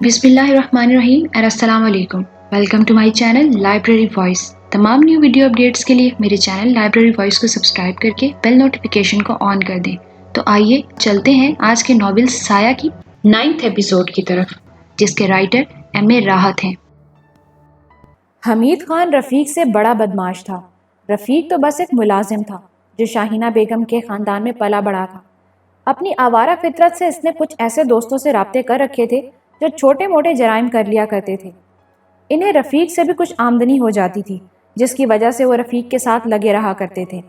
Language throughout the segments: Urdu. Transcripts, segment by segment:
بسم اللہ الرحمن الرحیم اور السلام علیکم. Welcome to my channel library voice. تمام نیو ویڈیو اپڈیٹس کے لیے میرے چینل لائبریری وائس کو سبسکرائب کر کے بیل نوٹیفیکیشن کو آن کر دیں. تو آئیے چلتے ہیں آج کے ناول سایہ کی 9th ایپیسوڈ کی طرف، جس کے رائٹر ایم اے راحت ہیں. حمید خان رفیق سے بڑا بدماش تھا. رفیق تو بس ایک ملازم تھا جو شاہینہ بیگم کے خاندان میں پلا بڑا تھا. اپنی آوارہ فطرت سے اس نے کچھ ایسے دوستوں سے رابطے کر رکھے تھے جو چھوٹے موٹے جرائم کر لیا کرتے تھے. انہیں رفیق سے بھی کچھ آمدنی ہو جاتی تھی جس کی وجہ سے وہ رفیق کے ساتھ لگے رہا کرتے تھے.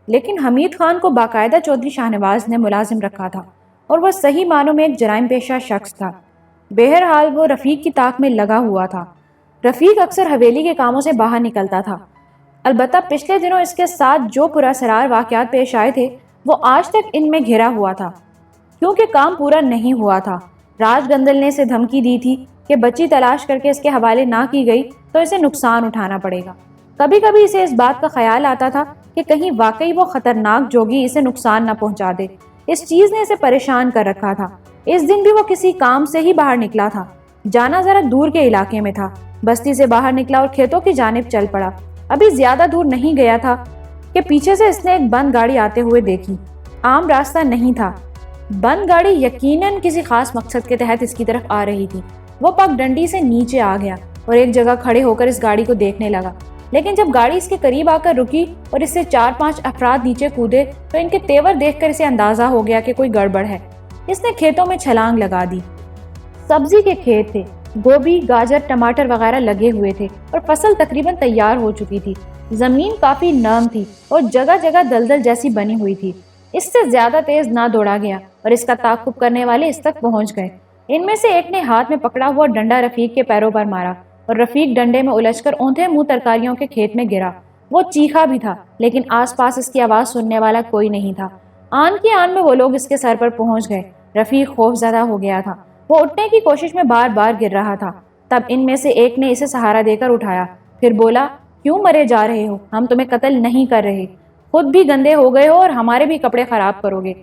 لیکن حمید خان کو باقاعدہ چودھری شاہنواز نے ملازم رکھا تھا اور وہ صحیح معنوں میں ایک جرائم پیشہ شخص تھا. بہرحال وہ رفیق کی طاق میں لگا ہوا تھا. رفیق اکثر حویلی کے کاموں سے باہر نکلتا تھا. البتہ پچھلے دنوں اس کے ساتھ جو پراسرار واقعات پیش آئے تھے وہ آج تک ان میں گھرا ہوا تھا. کیونکہ کام پورا نہیں ہوا تھا، راج گندل نے اسے دھمکی دی تھی کہ بچی تلاش کر کے اس کے حوالے نہ کی گئی تو اسے نقصان اٹھانا پڑے گا. کبھی کبھی اسے اس بات کا خیال آتا تھا کہ کہیں واقعی وہ خطرناک جوگی اسے نقصان نہ پہنچا دے. اس چیز نے اسے پریشان کر رکھا تھا. اس دن بھی وہ کسی کام سے ہی باہر نکلا تھا. جانا ذرا دور کے علاقے میں تھا. بستی سے باہر نکلا اور کھیتوں کی جانب چل پڑا. ابھی زیادہ دور نہیں گیا تھا کہ پیچھے سے اس نے ایک بند گاڑی آتے ہوئے دیکھی. عام راستہ نہیں تھا. بند گاڑی یقیناً کسی خاص مقصد کے تحت اس کی طرف آ رہی تھی. وہ پگ ڈنڈی سے نیچے آ گیا اور ایک جگہ کھڑے ہو کر اس گاڑی کو دیکھنے لگا. لیکن جب گاڑی اس کے قریب آ کر رکی اور اس سے 4-5 افراد نیچے کودے تو ان کے تیور دیکھ کر اسے اندازہ ہو گیا کہ کوئی گڑبڑ ہے. اس نے کھیتوں میں چھلانگ لگا دی. سبزی کے کھیت تھے. گوبھی، گاجر، ٹماٹر وغیرہ لگے ہوئے تھے اور فصل تقریباً تیار ہو چکی تھی. زمین کافی نرم تھی اور جگہ جگہ دلدل جیسی بنی ہوئی تھی. اس سے زیادہ تیز نہ دوڑا گیا اور اس کا تعاقب کرنے والے اس تک پہنچ گئے. ان میں سے ایک نے ہاتھ میں پکڑا ہوا ڈنڈا رفیق کے پیروں پر مارا اور رفیق ڈنڈے میں الجھ کر اوندھے منہ ترکاریوں کے کھیت میں گرا. وہ چیخا بھی تھا لیکن آس پاس اس کی آواز سننے والا کوئی نہیں تھا. آن کی آن میں وہ لوگ اس کے سر پر پہنچ گئے. رفیق خوف زدہ ہو گیا تھا. وہ اٹھنے کی کوشش میں بار بار گر رہا تھا. تب ان میں سے ایک نے اسے سہارا دے کر اٹھایا. پھر بولا، کیوں مرے جا رہے ہو؟ ہم تمہیں قتل نہیں کر رہے. خود بھی گندے ہو گئے ہو اور ہمارے بھی کپڑے خراب کرو گے.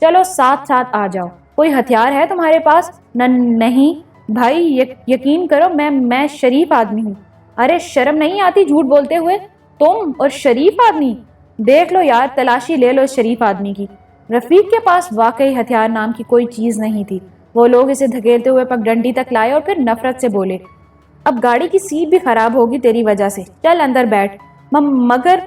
چلو ساتھ ساتھ آ جاؤ. کوئی ہتھیار ہے تمہارے پاس؟ نہیں بھائی، یقین کرو میں شریف آدمی ہوں. ارے شرم نہیں آتی جھوٹ بولتے ہوئے؟ تم اور شریف آدمی؟ دیکھ لو یار، تلاشی لے لو اس شریف آدمی کی. رفیق کے پاس واقعی ہتھیار نام کی کوئی چیز نہیں تھی. وہ لوگ اسے دھکیلتے ہوئے پگ ڈنڈی تک لائے اور پھر نفرت سے بولے، اب گاڑی کی سیٹ بھی خراب ہوگی تیری وجہ سے. چل اندر بیٹھ. مگر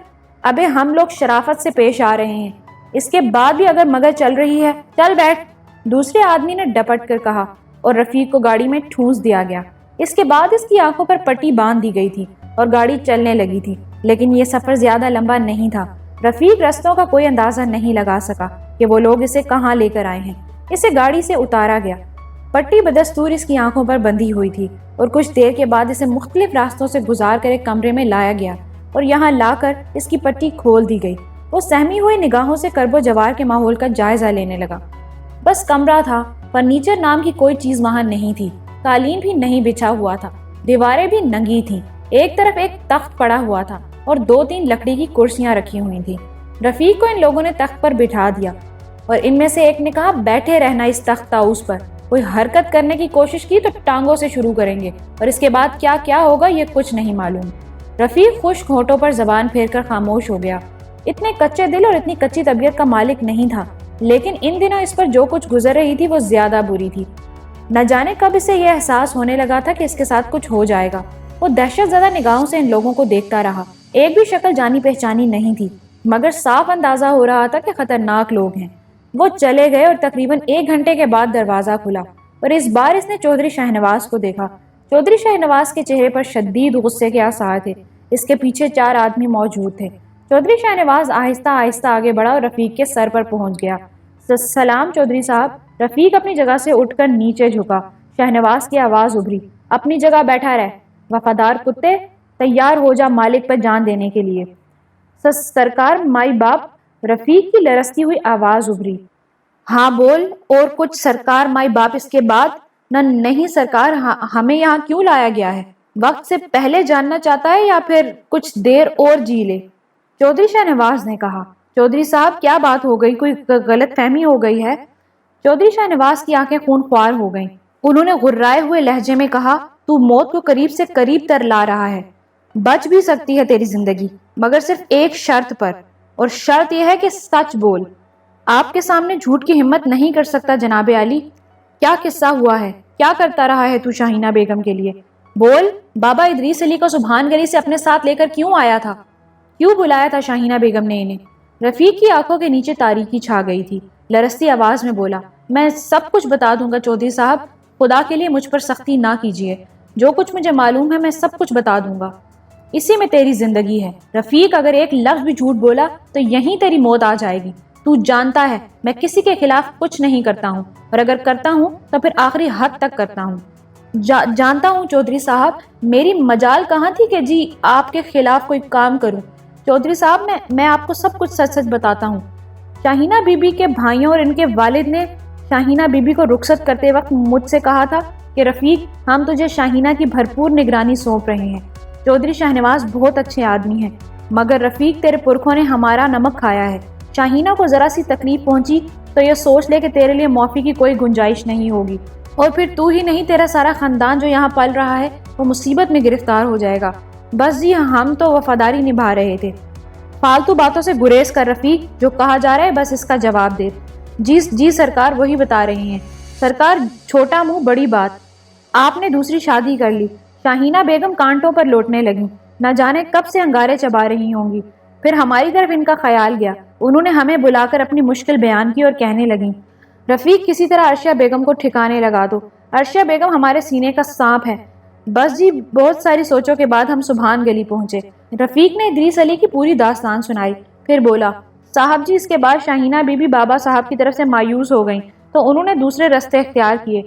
ابے ہم لوگ شرافت سے پیش آ رہے ہیں. اس کے بعد بھی اگر مگر چل رہی ہے، چل بیٹھ. دوسرے آدمی نے ڈپٹ کر کہا اور رفیق کو گاڑی میں ٹھونس دیا گیا. اس کے بعد اس کی آنکھوں پر پٹی باندھ دی گئی تھی اور گاڑی چلنے لگی تھی. لیکن یہ سفر زیادہ لمبا نہیں تھا. رفیق رستوں کا کوئی اندازہ نہیں لگا سکا کہ وہ لوگ اسے کہاں لے کر آئے ہیں. اسے گاڑی سے اتارا گیا. پٹی بدستور اس کی آنکھوں پر بندھی ہوئی تھی اور کچھ دیر کے بعد اسے مختلف راستوں سے گزار کر ایک کمرے میں لایا گیا اور یہاں لا کر اس کی پٹی کھول دی گئی. وہ سہمی ہوئی نگاہوں سے کرب و جوار کے ماحول کا جائزہ لینے لگا. بس کمرہ تھا. فرنیچر نام کی کوئی چیز وہاں نہیں تھی. قالین بھی نہیں بچھا ہوا تھا. دیواریں بھی ننگی تھیں. ایک طرف ایک تخت پڑا ہوا تھا اور 2-3 لکڑی کی کرسیاں رکھی ہوئی تھیں. رفیق کو ان لوگوں نے تخت پر بٹھا دیا اور ان میں سے ایک نے کہا، بیٹھے رہنا اس تخت طاؤس پر. کوئی حرکت کرنے کی کوشش کی تو ٹانگوں سے شروع کریں گے اور اس کے بعد کیا کیا ہوگا یہ کچھ نہیں معلوم. رفیق خشک ہونٹوں پر زبان پھیر کر خاموش ہو گیا. اتنے کچے دل اور اتنی کچی طبیعت کا مالک نہیں تھا، لیکن ان دنوں اس پر جو کچھ گزر رہی تھی وہ زیادہ بری تھی. نہ جانے کب اسے یہ احساس ہونے لگا تھا کہ اس کے ساتھ کچھ ہو جائے گا. وہ دہشت زدہ نگاہوں سے ان لوگوں کو دیکھتا رہا. ایک بھی شکل جانی پہچانی نہیں تھی، مگر صاف اندازہ ہو رہا تھا کہ خطرناک لوگ ہیں. وہ چلے گئے اور تقریباً 1 گھنٹے کے بعد دروازہ کھلا اور اس بار اس نے چودھری شاہنواز کو دیکھا. چودھری شاہنواز کے چہرے پر شدید غصے کے آثار تھے. اس کے پیچھے 4 آدمی موجود تھے. چودھری شاہنواز آہستہ آہستہ آگے بڑھا اور رفیق کے سر پر پہنچ گیا. سلام چودھری صاحب. رفیق اپنی جگہ سے اٹھ کر نیچے جھکا. شاہنواز کی آواز ابھری، اپنی جگہ بیٹھا رہ. وفادار کتے، تیار ہو جا مالک پر جان دینے کے لیے. سرکار مائی باپ. رفیق کی لرزتی ہوئی آواز ابھری. ہاں بول. اور کچھ سرکار مائی باپ اس کے بعد؟ نہیں سرکار، ہمیں یہاں کیوں لایا گیا ہے؟ وقت سے پہلے جاننا چاہتا ہے یا پھر کچھ دیر اور جی لے؟ چودھری شاہنواز نے کہا. چودھری صاحب کیا بات ہو گئی؟ کوئی غلط فہمی ہو گئی ہے؟ چودھری شاہنواز کی آنکھیں خون خوار ہو گئیں. انہوں نے غرائے ہوئے لہجے میں کہا، تو موت کو قریب سے قریب تر لا رہا ہے، بچ بھی سکتی ہے تیری زندگی، مگر صرف ایک شرط پر، اور شرط یہ ہے کہ سچ بول۔ آپ کے سامنے جھوٹ کی ہمت نہیں کر سکتا جناب عالی۔ کیا قصہ ہوا ہے؟ کیا کرتا رہا ہے تو شاہینہ بیگم کے لیے؟ بول، بابا ادریس علی کو سبحان گلی سے اپنے ساتھ لے کر کیوں آیا تھا؟ کیوں بلایا تھا شاہینہ بیگم نے انہیں؟ رفیق کی آنکھوں کے نیچے تاریکی چھا گئی تھی، لرزتی آواز میں بولا، میں سب کچھ بتا دوں گا چودھری صاحب، خدا کے لیے مجھ پر سختی نہ کیجیے، جو کچھ مجھے معلوم ہے میں سب کچھ بتا دوں گا، اسی میں تیری زندگی ہے۔ رفیق، اگر ایک لفظ بھی جھوٹ بولا تو یہیں تیری موت آ جائے گی۔ تو جانتا ہے میں کسی کے خلاف کچھ نہیں کرتا ہوں، اور اگر کرتا ہوں تو پھر آخری حد تک کرتا ہوں۔ جانتا ہوں چودھری صاحب، میری مجال کہاں تھی کہ جی آپ کے خلاف کوئی کام کروں۔ چودھری صاحب، میں آپ کو سب کچھ سچ سچ بتاتا ہوں۔ شاہینہ بی بی کے بھائیوں اور ان کے والد نے شاہینہ بی بی کو رخصت کرتے وقت مجھ سے کہا تھا کہ رفیق، ہم تجھے شاہینہ کی بھرپور نگرانی سونپ رہے ہیں۔ چودھری شاہنواز بہت اچھے آدمی ہیں، مگر رفیق تیرے پرکھوں نے ہمارا نمک کھایا ہے۔ شاہینہ کو ذرا سی تکلیف پہنچی تو یہ سوچ لے کہ تیرے لیے معافی کی کوئی گنجائش نہیں ہوگی، اور پھر تو ہی نہیں، تیرا سارا خاندان جو یہاں پل رہا ہے وہ مصیبت میں گرفتار ہو جائے گا۔ بس جی، ہم تو وفاداری نبھا رہے تھے۔ فالتو باتوں سے گریز کر رفیق، جو کہا جا رہا ہے بس اس کا جواب دے۔ جی سرکار، وہی بتا رہے ہیں۔ سرکار، چھوٹا منہ بڑی بات، آپ نے دوسری شادی کر لی۔ شاہینہ بیگم کانٹوں پر لوٹنے لگیں، نہ جانے کب سے انگارے چبا رہی ہوں گی۔ پھر ہماری طرف ان کا خیال گیا، انہوں نے ہمیں بلا کر اپنی مشکل بیان کی اور کہنے لگیں، رفیق کسی طرح عرشیہ بیگم کو ٹھکانے لگا دو، عرشیہ بیگم ہمارے سینے کا سانپ ہے۔ بس جی، بہت ساری سوچوں کے بعد ہم سبحان گلی پہنچے۔ رفیق نے ادریس علی کی پوری داستان سنائی، پھر بولا، صاحب جی، اس کے بعد شاہینہ بی بی بابا صاحب کی طرف سے مایوس ہو گئیں تو انہوں نے دوسرے رستے اختیار کیے۔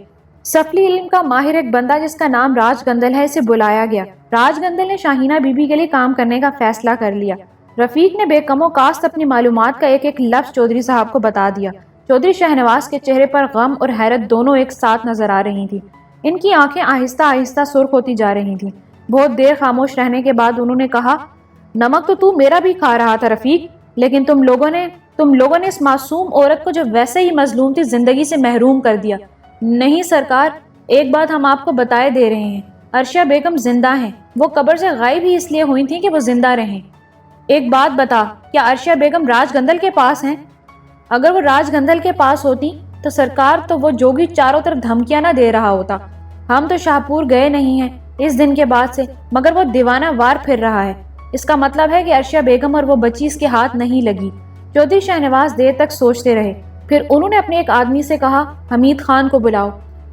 سفلی علم کا ماہر ایک بندہ جس کا نام راج گندل ہے، اسے بلایا گیا۔ راج گندل نے شاہینہ بی بی کے لیے کام کرنے کا فیصلہ کر لیا۔ رفیق نے بے کم و کاست اپنی معلومات کا ایک ایک لفظ چودھری صاحب کو بتا دیا۔ چودھری شہنواز کے چہرے پر غم اور حیرت دونوں ایک ساتھ نظر آ رہی تھی۔ ان کی آنکھیں آہستہ آہستہ سرخ ہوتی جا رہی تھیں۔ بہت دیر خاموش رہنے کے بعد انہوں نے کہا، نمک تو میرا بھی کھا رہا تھا رفیق، لیکن تم لوگوں نے اس معصوم عورت کو جو ویسے ہی مظلوم تھی زندگی سے محروم کر دیا۔ نہیں سرکار، ایک بات ہم آپ کو بتائے دے رہے ہیں، عرشیہ بیگم زندہ ہیں، وہ قبر سے غائب ہی اس لیے ہوئی تھیں کہ وہ زندہ رہیں۔ ایک بات بتا، کیا عرشیہ بیگم راج گندل کے پاس ہیں؟ اگر وہ راج گندل کے پاس ہوتی تو سرکار، تو وہ جوگی چاروں طرف دھمکیاں نہ دے رہا ہوتا۔ ہم تو شاہپور گئے نہیں ہیں اس دن کے بعد سے، مگر وہ دیوانہ وار پھر رہا ہے۔ اس کا مطلب ہے کہ عرشیہ بیگم اور وہ بچی اس کے ہاتھ نہیں لگی۔ چودھری شہنواز دیر تک سوچتے رہے، پھر انہوں نے اپنے ایک آدمی سے کہا، حمید خان کو بلاؤ۔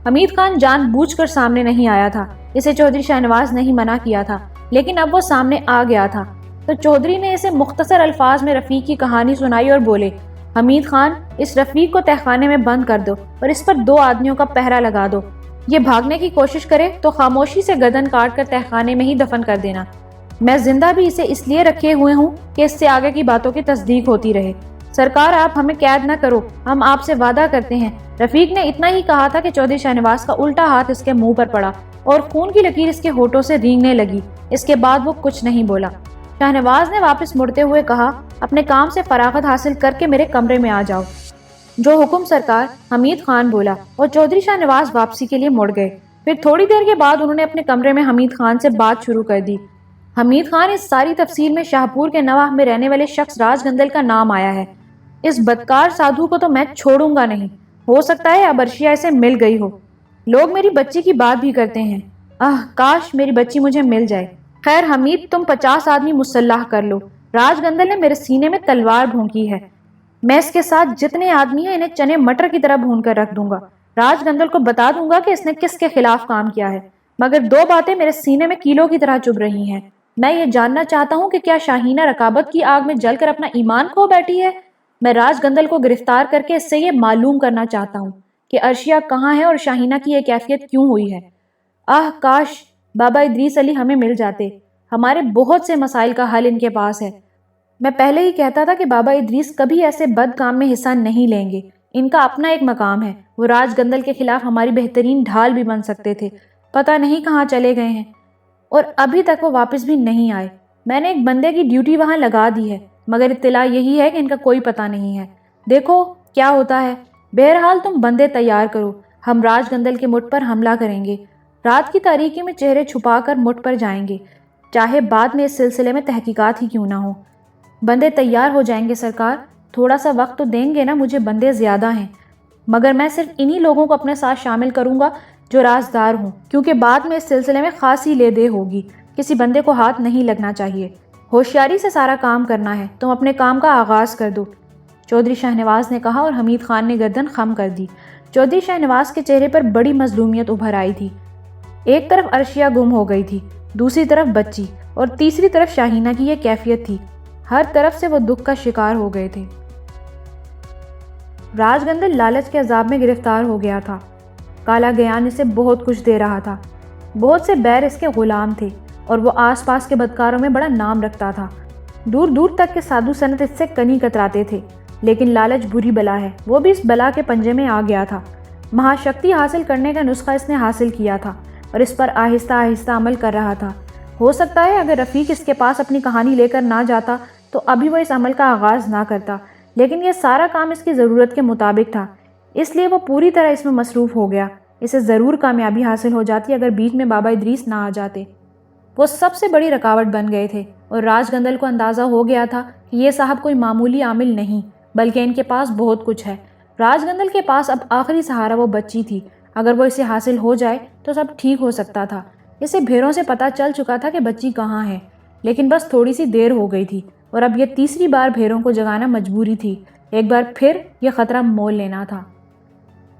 حمید خان جان بوجھ کر سامنے نہیں آیا تھا، اسے چودھری شہنواز نہیں منع کیا تھا، لیکن اب وہ سامنے آ گیا تھا تو چودھری نے اسے مختصر الفاظ میں رفیق کی کہانی سنائی اور بولے، حمید خان، اس رفیق کو تہخانے میں بند کر دو اور اس پر 2 آدمیوں کا پہرا لگا دو۔ یہ بھاگنے کی کوشش کرے تو خاموشی سے گردن کاٹ کر تہخانے میں ہی دفن کر دینا۔ میں زندہ بھی اسے اس لیے رکھے ہوئے ہوں کہ اس سے آگے کی باتوں کی تصدیق ہوتی رہے۔ سرکار، آپ ہمیں قید نہ کرو، ہم آپ سے وعدہ کرتے ہیں۔ رفیق نے اتنا ہی کہا تھا کہ چودھری شہنواز کا الٹا ہاتھ اس کے منہ پر پڑا اور خون کی لکیر اس کے ہونٹوں سے رینگنے لگی۔ اس کے بعد وہ کچھ نہیں بولا۔ شہنواز نے واپس مڑتے ہوئے کہا، اپنے کام سے فراغت حاصل کر کے میرے کمرے میں آ جاؤ۔ جو حکم سرکار، حمید خان بولا، اور چودھری شہنواز واپسی کے لیے مڑ گئے۔ پھر تھوڑی دیر کے بعد انہوں نے اپنے کمرے میں حمید خان سے بات شروع کر دی۔ حمید خان، اس ساری تفصیل میں شاہپور کے نواح میں رہنے والے شخص راج گندل کا نام آیا ہے۔ اس بدکار سادھو کو تو میں چھوڑوں گا نہیں، ہو سکتا ہے اب عرشیہ اسے مل گئی ہو۔ لوگ میری بچی کی بات بھی کرتے ہیں، کاش میری بچی مجھے مل جائے۔ خیر حمید، تم 50 آدمی مسلح کر لو، راج گندل نے میرے سینے میں تلوار بھونکی ہے، میں اس کے ساتھ جتنے آدمی ہیں انہیں چنے مٹر کی طرح بھون کر رکھ دوں گا۔ راج گندل کو بتا دوں گا کہ اس نے کس کے خلاف کام کیا ہے، مگر 2 باتیں میرے سینے میں کیلوں کی طرح چبھ رہی ہیں۔ میں یہ جاننا چاہتا ہوں کہ کیا شاہینہ رقابت کی آگ میں جل کر اپنا ایمان کھو بیٹھی ہے؟ میں راج گندل کو گرفتار کر کے اس سے یہ معلوم کرنا چاہتا ہوں کہ عرشیہ کہاں ہے اور شاہینہ کی یہ کیفیت کیوں ہوئی ہے۔ کاش بابا ادریس علی ہمیں مل جاتے، ہمارے بہت سے مسائل کا حل ان کے پاس ہے۔ میں پہلے ہی کہتا تھا کہ بابا ادریس کبھی ایسے بد کام میں حصہ نہیں لیں گے، ان کا اپنا ایک مقام ہے، وہ راج گندل کے خلاف ہماری بہترین ڈھال بھی بن سکتے تھے۔ پتہ نہیں کہاں چلے گئے ہیں، اور ابھی تک وہ واپس بھی نہیں آئے۔ میں نے ایک بندے کی ڈیوٹی وہاں لگا دی ہے، مگر اطلاع یہی ہے کہ ان کا کوئی پتہ نہیں ہے۔ دیکھو کیا ہوتا ہے، بہرحال تم بندے تیار کرو، ہم راج گندل کے مٹھ پر حملہ کریں گے، رات کی تاریکی میں چہرے چھپا کر مٹھ پر جائیں گے، چاہے بعد میں اس سلسلے میں تحقیقات ہی کیوں نہ ہو۔ بندے تیار ہو جائیں گے سرکار، تھوڑا سا وقت تو دیں گے نا، مجھے بندے زیادہ ہیں، مگر میں صرف انہی لوگوں کو اپنے ساتھ شامل کروں گا جو رازدار ہوں، کیونکہ بعد میں اس سلسلے میں خاصی لے دے ہوگی، کسی بندے کو ہاتھ نہیں لگنا چاہیے، ہوشیاری سے سارا کام کرنا ہے، تم اپنے کام کا آغاز کر دو، چودھری شاہ نواز نے کہا، اور حمید خان نے گردن خم کر دی۔ چودھری شاہ نواز کے چہرے پر بڑی مظلومیت ابھر آئی تھی۔ ایک طرف عرشیہ گم ہو گئی تھی، دوسری طرف بچی، اور تیسری طرف شاہینہ کی یہ کیفیت تھی، ہر طرف سے وہ دکھ کا شکار ہو گئے تھے۔ راج گندل لالچ کے عذاب میں گرفتار ہو گیا تھا۔ کالا گیان اسے بہت کچھ دے رہا تھا، بہت سے بیر اس کے غلام تھے، اور وہ آس پاس کے بدکاروں میں بڑا نام رکھتا تھا۔ دور دور تک کے سادھو سنت اس سے کنی کتراتے تھے، لیکن لالچ بری بلا ہے، وہ بھی اس بلا کے پنجے میں آ گیا تھا۔ مہاشکتی حاصل کرنے کا نسخہ اس نے حاصل کیا تھا، اور اس پر آہستہ آہستہ عمل کر رہا تھا۔ ہو سکتا ہے اگر رفیق اس کے پاس اپنی کہانی لے کر نہ جاتا تو ابھی وہ اس عمل کا آغاز نہ کرتا، لیکن یہ سارا کام اس کی ضرورت کے مطابق تھا، اس لیے وہ پوری طرح اس میں مصروف ہو گیا۔ اسے ضرور کامیابی حاصل ہو جاتی اگر بیچ میں بابا ادریس نہ آ جاتے۔ وہ سب سے بڑی رکاوٹ بن گئے تھے، اور راج گندل کو اندازہ ہو گیا تھا کہ یہ صاحب کوئی معمولی عامل نہیں، بلکہ ان کے پاس بہت کچھ ہے۔ راج گندل کے پاس اب آخری سہارا وہ بچی تھی، اگر وہ اسے حاصل ہو جائے تو سب ٹھیک ہو سکتا تھا۔ اسے بھیروں سے پتہ چل چکا تھا کہ بچی کہاں ہے، لیکن بس تھوڑی سی دیر ہو گئی تھی، اور اب یہ تیسری بار بھیروں کو جگانا مجبوری تھی، ایک بار پھر یہ خطرہ مول لینا تھا۔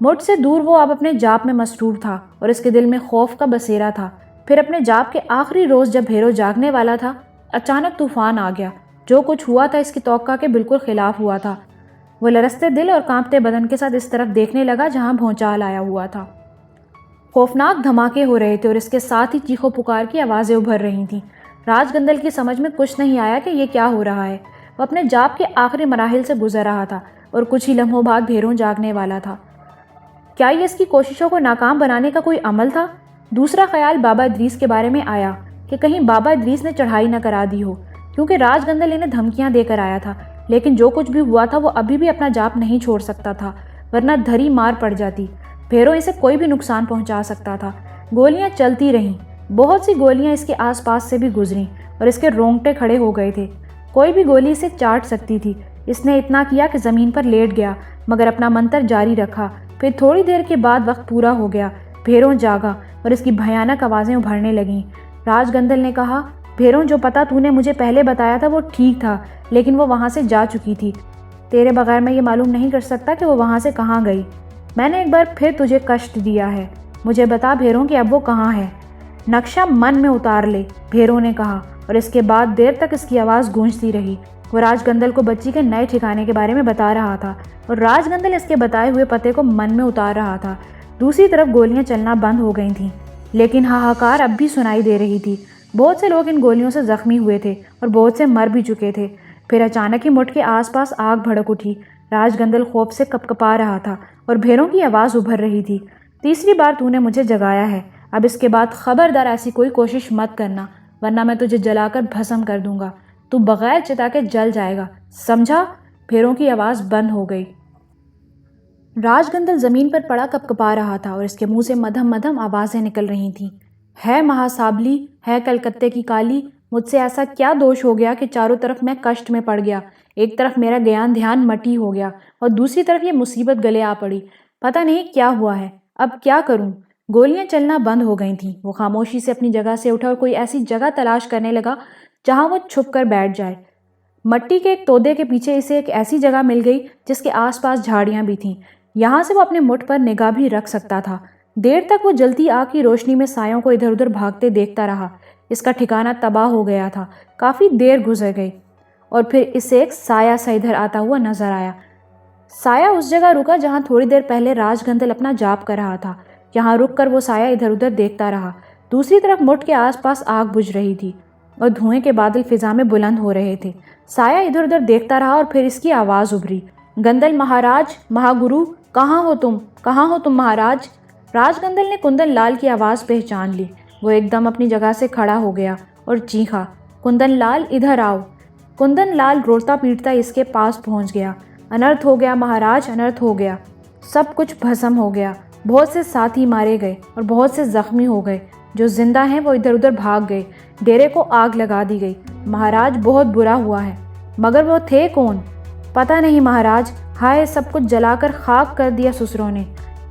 مٹھ سے دور وہ اب اپنے جاپ میں مصروف تھا، اور اس کے دل میں خوف کا بسیرا تھا۔ پھر اپنے جاپ کے آخری روز جب بھیرو جاگنے والا تھا، اچانک طوفان آ گیا۔ جو کچھ ہوا تھا اس کی توقع کے بالکل خلاف ہوا تھا۔ وہ لرزتے دل اور کانپتے بدن کے ساتھ اس طرف دیکھنے لگا جہاں بھونچال آیا ہوا تھا۔ خوفناک دھماکے ہو رہے تھے، اور اس کے ساتھ ہی چیخو پکار کی آوازیں ابھر رہی تھیں۔ راج گندل کی سمجھ میں کچھ نہیں آیا کہ یہ کیا ہو رہا ہے۔ وہ اپنے جاپ کے آخری مراحل سے گزر رہا تھا، اور کچھ ہی لمحوں بعد بھیروں جاگنے والا تھا۔ کیا یہ اس کی کوششوں کو ناکام بنانے کا کوئی عمل تھا؟ دوسرا خیال بابا ادریس کے بارے میں آیا کہ کہیں بابا ادریس نے چڑھائی نہ کرا دی ہو، کیونکہ راج گندل انہیں دھمکیاں دے کر آیا تھا، لیکن جو کچھ بھی ہوا تھا وہ ابھی بھی اپنا جاپ نہیں چھوڑ سکتا تھا، ورنہ دھری مار پڑ جاتی۔ بھیروں اسے کوئی بھی نقصان پہنچا سکتا تھا۔ گولیاں چلتی رہیں، بہت سی گولیاں اس کے آس پاس سے بھی گزریں، اور اس کے رونگٹے کھڑے ہو گئے تھے۔ کوئی بھی گولی اسے چاٹ سکتی تھی۔ اس نے اتنا کیا کہ زمین پر لیٹ گیا، مگر اپنا منتر جاری رکھا۔ پھر تھوڑی دیر کے بعد وقت پورا ہو گیا، بھیروں جاگا، اور اس کی بھیانک آوازیں ابھرنے لگیں۔ راج گندل نے کہا، بھیروں جو پتہ تو نے مجھے پہلے بتایا تھا وہ ٹھیک تھا، لیکن وہ وہاں سے جا چکی تھی۔ تیرے بغیر میں یہ معلوم نہیں کر سکتا کہ وہ وہاں سے کہاں گئی۔ میں نے ایک بار پھر تجھے کشٹ دیا ہے، مجھے بتا بھیروں کہ اب وہ کہاں ہے۔ نقشہ من میں اتار لے، بھیروں نے کہا، اور اس کے بعد دیر تک اس کی آواز گونجتی رہی۔ وہ راج گندل کو بچی کے نئے ٹھکانے کے بارے میں بتا رہا تھا، اور راج گندل اس کے بتائے ہوئے پتے کو من میں اتار رہا تھا۔ دوسری طرف گولیاں چلنا بند ہو گئی تھیں، لیکن ہاہاکار اب بھی سنائی دے رہی تھی۔ بہت سے لوگ ان گولیوں سے زخمی ہوئے تھے، اور بہت سے مر بھی چکے تھے۔ پھر اچانک ہی مٹھ کے آس پاس آگ بھڑک اٹھی۔ راج گندل خوف سے کپکپا رہا تھا، اور بھیروں کی آواز ابھر رہی تھی، تیسری بار تو نے مجھے جگایا ہے، اب اس کے بعد خبردار ایسی کوئی کوشش مت کرنا، ورنہ میں تجھے جلا کر بھسم کر دوں گا، تو بغیر چتا کے جل جائے گا، سمجھا؟ بھیروں کی آواز بند ہو گئی۔ راج گندل زمین پر پڑا کپکپا رہا تھا، اور اس کے منہ سے مدھم مدھم آوازیں نکل رہی تھیں۔ ہے مہاسابلی، ہے کلکتے کی کالی، مجھ سے ایسا کیا دوش ہو گیا کہ چاروں طرف میں کشٹ میں پڑ گیا؟ ایک طرف میرا گیان دھیان مٹی ہو گیا، اور دوسری طرف یہ مصیبت گلے آ پڑی۔ پتہ نہیں کیا ہوا ہے، اب کیا کروں؟ گولیاں چلنا بند ہو گئی تھیں۔ وہ خاموشی سے اپنی جگہ سے اٹھا اور کوئی ایسی جگہ تلاش کرنے لگا جہاں وہ چھپ کر بیٹھ جائے۔ مٹی کے ایک تودے کے پیچھے اسے ایک ایسی جگہ مل گئی جس کے آس پاس جھاڑیاں بھی تھیں، یہاں سے وہ اپنے مٹھ پر نگاہ بھی رکھ سکتا تھا۔ دیر تک وہ جلتی آگ کی روشنی میں سایوں کو ادھر ادھر بھاگتے دیکھتا رہا۔ اس کا ٹھکانہ تباہ ہو گیا تھا۔ کافی دیر گزر گئی، اور پھر اسے ایک سایہ سا ادھر آتا ہوا نظر آیا۔ سایہ اس جگہ رکا جہاں تھوڑی دیر پہلے راج گندل اپنا جاپ کر رہا تھا۔ یہاں رک کر وہ سایہ ادھر ادھر دیکھتا رہا۔ دوسری طرف مٹھ کے آس پاس آگ بجھ رہی تھی، اور دھوئیں کے بادل فضا میں بلند ہو رہے تھے۔ سایہ ادھر ادھر دیکھتا رہا، اور پھر اس کی آواز ابھری، گندل مہاراج، مہاگرو، کہاں ہو تم؟ کہاں ہو تم مہاراج؟ راج گندل نے کندن لال کی آواز پہچان لی۔ وہ ایک دم اپنی جگہ سے کھڑا ہو گیا اور چیخا، کندن لال ادھر آؤ۔ کندن لال روڑتا پیٹتا اس کے پاس پہنچ گیا۔ انرتھ ہو گیا مہاراج، انرتھ ہو گیا، سب کچھ بھسم ہو گیا۔ بہت سے ساتھی مارے گئے اور بہت سے زخمی ہو گئے، جو زندہ ہیں وہ ادھر ادھر بھاگ گئے، ڈیرے کو آگ لگا دی گئی۔ مہاراج بہت برا ہوا ہے، مگر وہ تھے کون؟ پتہ نہیں مہاراج، ہائے سب کچھ جلا کر خاک کر دیا سسروں نے،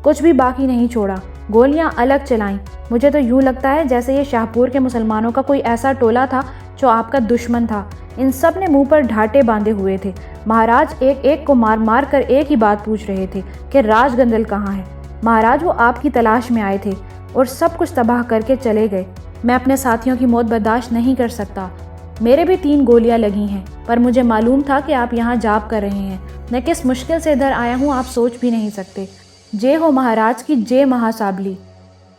کچھ بھی باقی نہیں چھوڑا، گولیاں الگ چلائیں۔ مجھے تو یوں لگتا ہے جیسے یہ شاہپور کے مسلمانوں کا کوئی ایسا ٹولہ تھا جو آپ کا دشمن تھا۔ ان سب نے منہ پر ڈھاٹے باندھے ہوئے تھے۔ مہاراج ایک ایک کو مار مار کر ایک ہی بات پوچھ رہے تھے کہ راج گندل کہاں ہے؟ مہاراج وہ آپ کی تلاش میں آئے تھے اور سب کچھ تباہ کر کے چلے گئے۔ میں اپنے ساتھیوں کی موت برداشت نہیں کر سکتا۔ میرے بھی 3 گولیاں لگی ہیں، پر مجھے معلوم تھا کہ آپ یہاں جاپ کر رہے ہیں۔ میں کس مشکل سے ادھر آیا ہوں آپ سوچ بھی نہیں سکتے۔ جے ہو مہاراج کی، جے مہاسابلی۔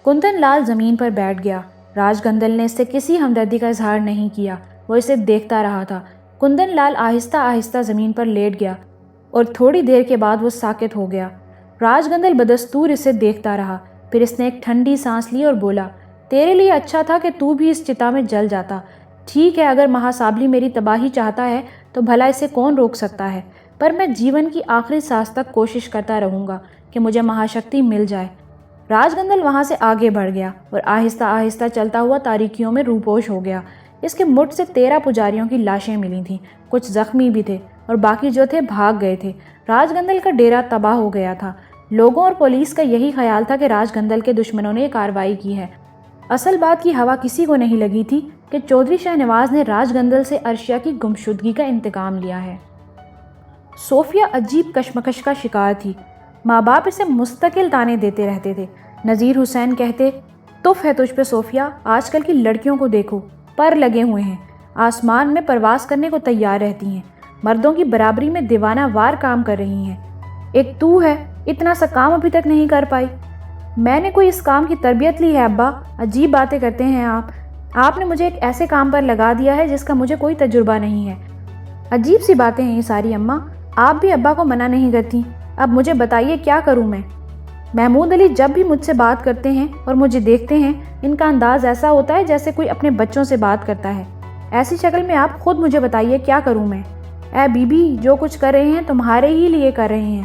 کندن لال زمین پر بیٹھ گیا۔ راج گندل نے اس سے کسی ہمدردی کا اظہار نہیں کیا، وہ اسے دیکھتا رہا تھا۔ کندن لال آہستہ آہستہ زمین پر لیٹ گیا اور تھوڑی دیر کے بعد وہ ساکت ہو گیا۔ راج گندل بدستور اسے دیکھتا رہا، پھر اس نے ایک ٹھنڈی سانس لی اور بولا، تیرے لیے اچھا تھا کہ تو بھی اس چتا میں جل جاتا۔ ٹھیک ہے، اگر مہاسابلی میری تباہی چاہتا ہے تو بھلا اسے کون روک سکتا ہے، پر میں جیون کی آخری سانس تک کوشش کرتا رہوں گا کہ مجھے مہاشکتی مل جائے۔ راج گندل وہاں سے آگے بڑھ گیا اور آہستہ آہستہ چلتا ہوا تاریکیوں میں روپوش ہو گیا۔ اس کے مٹھ سے 13 پجاریوں کی لاشیں ملی تھیں، کچھ زخمی بھی تھے اور باقی جو تھے بھاگ گئے تھے۔ راج گندل کا ڈیرا تباہ ہو گیا تھا۔ لوگوں اور پولیس کا یہی خیال تھا کہ راج گندل کے دشمنوں نے یہ کارروائی کی ہے۔ اصل بات کی ہوا کسی کو نہیں لگی تھی کہ چودھری شاہ نواز نے راج گندل سے عرشیہ کی گمشدگی کا انتقام لیا ہے۔ صوفیہ عجیب کشمکش کا شکار تھی۔ ماں باپ اسے مستقل تانے دیتے رہتے تھے۔ نذیر حسین کہتے، تف ہے تجھ پہ صوفیہ، آج کل کی لڑکیوں کو دیکھو، پر لگے ہوئے ہیں، آسمان میں پرواز کرنے کو تیار رہتی ہیں، مردوں کی برابری میں دیوانہ وار کام کر رہی ہیں۔ ایک تو ہے، اتنا سا کام ابھی تک نہیں کر پائی۔ میں نے کوئی اس کام کی تربیت لی ہے ابا؟ عجیب باتیں کرتے ہیں آپ نے مجھے ایک ایسے کام پر لگا دیا ہے جس کا مجھے کوئی تجربہ نہیں ہے۔ عجیب سی باتیں ہیں یہ ساری اماں، آپ بھی ابا کو منع نہیں کرتی۔ اب مجھے بتائیے کیا کروں میں؟ محمود علی جب بھی مجھ سے بات کرتے ہیں اور مجھے دیکھتے ہیں، ان کا انداز ایسا ہوتا ہے جیسے کوئی اپنے بچوں سے بات کرتا ہے۔ ایسی شکل میں آپ خود مجھے بتائیے کیا کروں میں؟ اے بی بی، جو کچھ کر رہے ہیں تمہارے ہی لیے کر رہے ہیں۔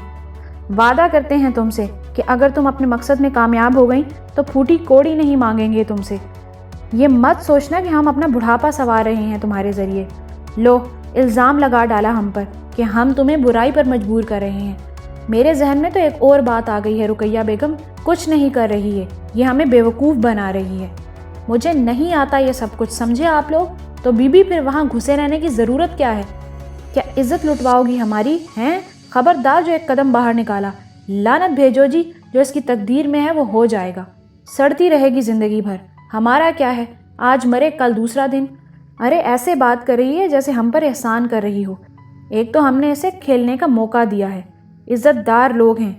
وعدہ کرتے ہیں تم سے کہ اگر تم اپنے مقصد میں کامیاب ہو گئیں تو پھوٹی کوڑی نہیں مانگیں گے تم سے۔ یہ مت سوچنا کہ ہم اپنا بڑھاپا سنوار رہے ہیں تمہارے ذریعے۔ لو، الزام لگا ڈالا ہم پر کہ ہم تمہیں برائی پر مجبور کر رہے ہیں۔ میرے ذہن میں تو ایک اور بات آ گئی ہے، رقیہ بیگم کچھ نہیں کر رہی ہے، یہ ہمیں بیوقوف بنا رہی ہے۔ مجھے نہیں آتا یہ سب کچھ، سمجھے آپ لوگ؟ تو بی بی پھر وہاں گھسے رہنے کی ضرورت کیا ہے؟ کیا عزت لٹواؤ گی ہماری ہیں؟ خبردار جو ایک قدم باہر نکالا، لعنت بھیجو جی، جو اس کی تقدیر میں ہے وہ ہو جائے گا، سڑتی رہے گی زندگی بھر۔ ہمارا کیا ہے، آج مرے کل دوسرا دن۔ ارے ایسے بات کر رہی ہے جیسے ہم پر احسان کر رہی ہو۔ ایک تو ہم نے اسے کھیلنے کا موقع دیا ہے، عزت دار لوگ ہیں،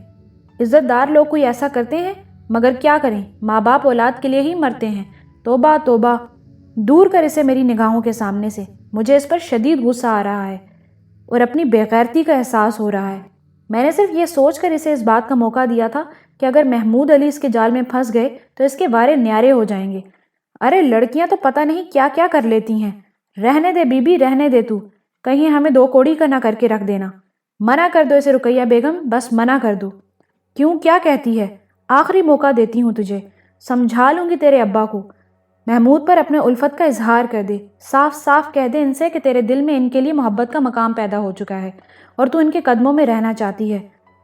عزت دار لوگ کوئی ایسا کرتے ہیں؟ مگر کیا کریں، ماں باپ اولاد کے لیے ہی مرتے ہیں۔ توبہ توبہ، دور کر اسے میری نگاہوں کے سامنے سے۔ مجھے اس پر شدید غصہ آ رہا ہے اور اپنی بے غیرتی کا احساس ہو رہا ہے۔ میں نے صرف یہ سوچ کر اسے اس بات کا موقع دیا تھا کہ اگر محمود علی اس کے جال میں پھنس گئے تو اس کے وارے نیارے ہو جائیں گے۔ ارے لڑکیاں تو پتہ نہیں کیا کیا کر لیتی ہیں۔ رہنے دے بی بی، رہنے دے تو، کہیں ہمیں 2 کوڑی کا نہ کر کے رکھ دینا۔ منع کر دو اسے رقیہ بیگم، بس منع کر دو۔ کیوں، کیا کہتی ہے؟ آخری موقع دیتی ہوں تجھے، سمجھا لوں گی تیرے ابا کو۔ محمود پر اپنے الفت کا اظہار کر دے، صاف صاف کہہ دے ان سے کہ تیرے دل میں ان کے لیے محبت کا مقام پیدا ہو چکا ہے اور تو ان کے قدموں میں رہنا چاہتی ہے۔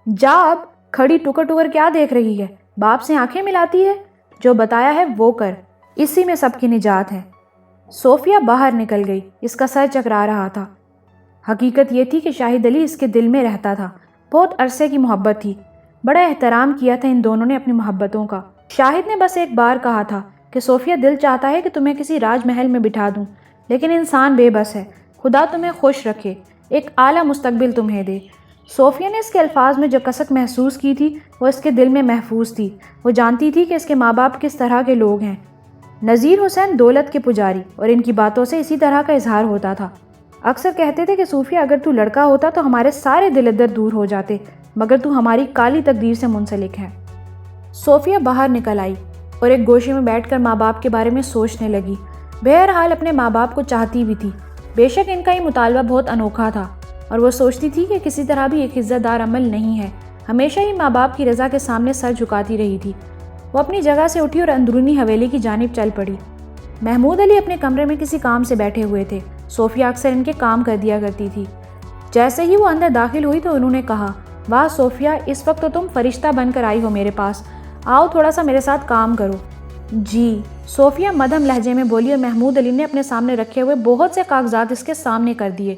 جا اب، کھڑی ٹکر ٹکر کیا دیکھ رہی ہے؟ باپ سے آنکھیں ملاتی ہے؟ جو بتایا ہے وہ کر، اسی میں سب کی نجات ہے۔ صوفیہ باہر نکل گئی، اس کا سر چکرا رہا تھا۔ حقیقت یہ تھی کہ شاہد علی اس کے دل میں رہتا تھا، بہت عرصے کی محبت تھی، بڑا احترام کیا تھا ان دونوں نے اپنی محبتوں کا۔ شاہد نے بس ایک بار کہا تھا کہ صوفیہ دل چاہتا ہے کہ تمہیں کسی راج محل میں بٹھا دوں، لیکن انسان بے بس ہے، خدا تمہیں خوش رکھے، ایک اعلیٰ مستقبل تمہیں دے۔ صوفیہ نے اس کے الفاظ میں جو کسک محسوس کی تھی وہ اس کے دل میں محفوظ تھی۔ وہ جانتی تھی کہ اس کے ماں باپ کس طرح کے لوگ ہیں۔ نذیر حسین دولت کے پجاری، اور ان کی باتوں سے اسی طرح کا اظہار ہوتا تھا۔ اکثر کہتے تھے کہ صوفیہ اگر تو لڑکا ہوتا تو ہمارے سارے دل ادھر دور ہو جاتے، مگر تو ہماری کالی تقدیر سے منسلک ہے۔ صوفیہ باہر نکل آئی اور ایک گوشے میں بیٹھ کر ماں باپ کے بارے میں سوچنے لگی۔ بہرحال اپنے ماں باپ کو چاہتی بھی تھی، بے شک ان کا یہ مطالبہ بہت انوکھا تھا، اور وہ سوچتی تھی کہ کسی طرح بھی ایک عزت دار عمل نہیں ہے، ہمیشہ ہی ماں باپ کی رضا کے سامنے سر جھکاتی رہی تھی۔ وہ اپنی جگہ سے اٹھی اور اندرونی حویلی کی جانب چل پڑی۔ محمود علی اپنے کمرے میں کسی کام سے بیٹھے ہوئے تھے۔ صوفیہ اکثر ان کے کام کر دیا کرتی تھی۔ جیسے ہی وہ اندر داخل ہوئی تو انہوں نے کہا، واہ صوفیہ، اس وقت تو تم فرشتہ بن کر آئی ہو میرے پاس، آؤ تھوڑا سا میرے ساتھ کام کرو۔ جی، صوفیہ مدھم لہجے میں بولی اور محمود علی نے اپنے سامنے رکھے ہوئے بہت سے کاغذات اس کے سامنے کر دیے۔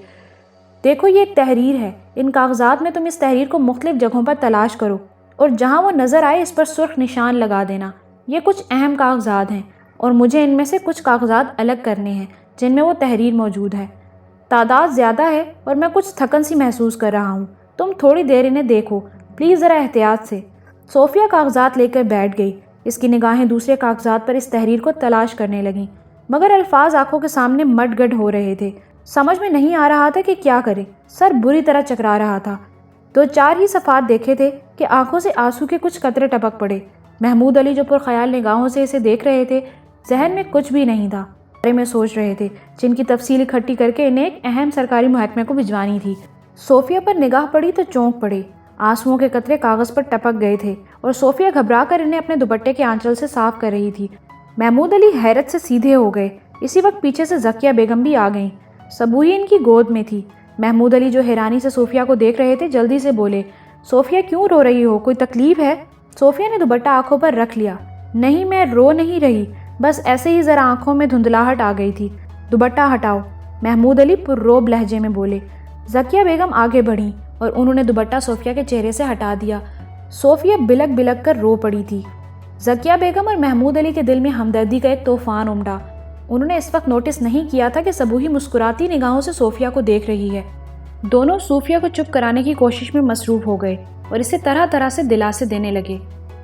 دیکھو یہ ایک تحریر ہے، ان کاغذات میں تم اس تحریر کو مختلف جگہوں پر تلاش کرو اور جہاں وہ نظر آئے اس پر سرخ نشان لگا دینا۔ یہ کچھ اہم کاغذات ہیں اور مجھے ان میں سے کچھ کاغذات الگ کرنے ہیں جن میں وہ تحریر موجود ہے۔ تعداد زیادہ ہے اور میں کچھ تھکن سی محسوس کر رہا ہوں، تم تھوڑی دیر انہیں دیکھو پلیز، ذرا احتیاط سے۔ صوفیہ کاغذات لے کر بیٹھ گئی۔ اس کی نگاہیں دوسرے کاغذات پر اس تحریر کو تلاش کرنے لگیں، مگر الفاظ آنکھوں کے سامنے مٹ گڈ ہو رہے تھے۔ سمجھ میں نہیں آ رہا تھا کہ کیا کرے، سر بری طرح چکرا رہا تھا۔ 2-4 ہی صفحات دیکھے تھے کہ آنکھوں سے آنسو کے کچھ قطرے ٹپک پڑے۔ محمود علی جو پرخیال نگاہوں سے اسے دیکھ رہے تھے، ذہن میں کچھ بھی نہیں تھا، بارے میں سوچ رہے تھے جن کی تفصیل اکٹھی کر کے انہیں ایک اہم سرکاری محکمے کو بھجوانی تھی۔ صوفیہ پر نگاہ پڑی تو چونک پڑے، آنسوؤں کے قطرے کاغذ پر ٹپک گئے تھے اور صوفیہ گھبرا کر انہیں اپنے دوپٹے کے آنچل سے صاف کر رہی تھی۔ محمود علی حیرت سے سیدھے ہو گئے۔ اسی وقت پیچھے سے ذکیہ بیگم بھی آ گئیں۔ سبوہی ان کی گود میں تھی۔ محمود علی جو حیرانی سے صوفیہ کو دیکھ رہے تھے جلدی سے بولے، صوفیہ کیوں رو رہی ہو، کوئی تکلیف ہے؟ صوفیہ نے دوپٹہ آنکھوں پر رکھ لیا۔ نہیں، میں رو نہیں رہی، بس ایسے ہی ذرا آنکھوں میں دھندلاہٹ آ گئی تھی۔ دوپٹہ ہٹاؤ، محمود علی پرروب لہجے میں بولے۔ ذکیہ بیگم آگے بڑھیں اور انہوں نے دوپٹہ صوفیہ کے چہرے سے ہٹا دیا۔ صوفیہ بلک بلک کر رو پڑی تھی۔ ذکیہ بیگم اور محمود علی کے دل میں ہمدردی کا ایک طوفان امڈا۔ انہوں نے اس وقت نوٹس نہیں کیا تھا کہ سبوہی مسکراتی نگاہوں سے صوفیہ کو دیکھ رہی ہے۔ دونوں صوفیہ کو چپ کرانے کی کوشش میں مصروف ہو گئے اور اسے طرح طرح سے دلاسے دینے لگے۔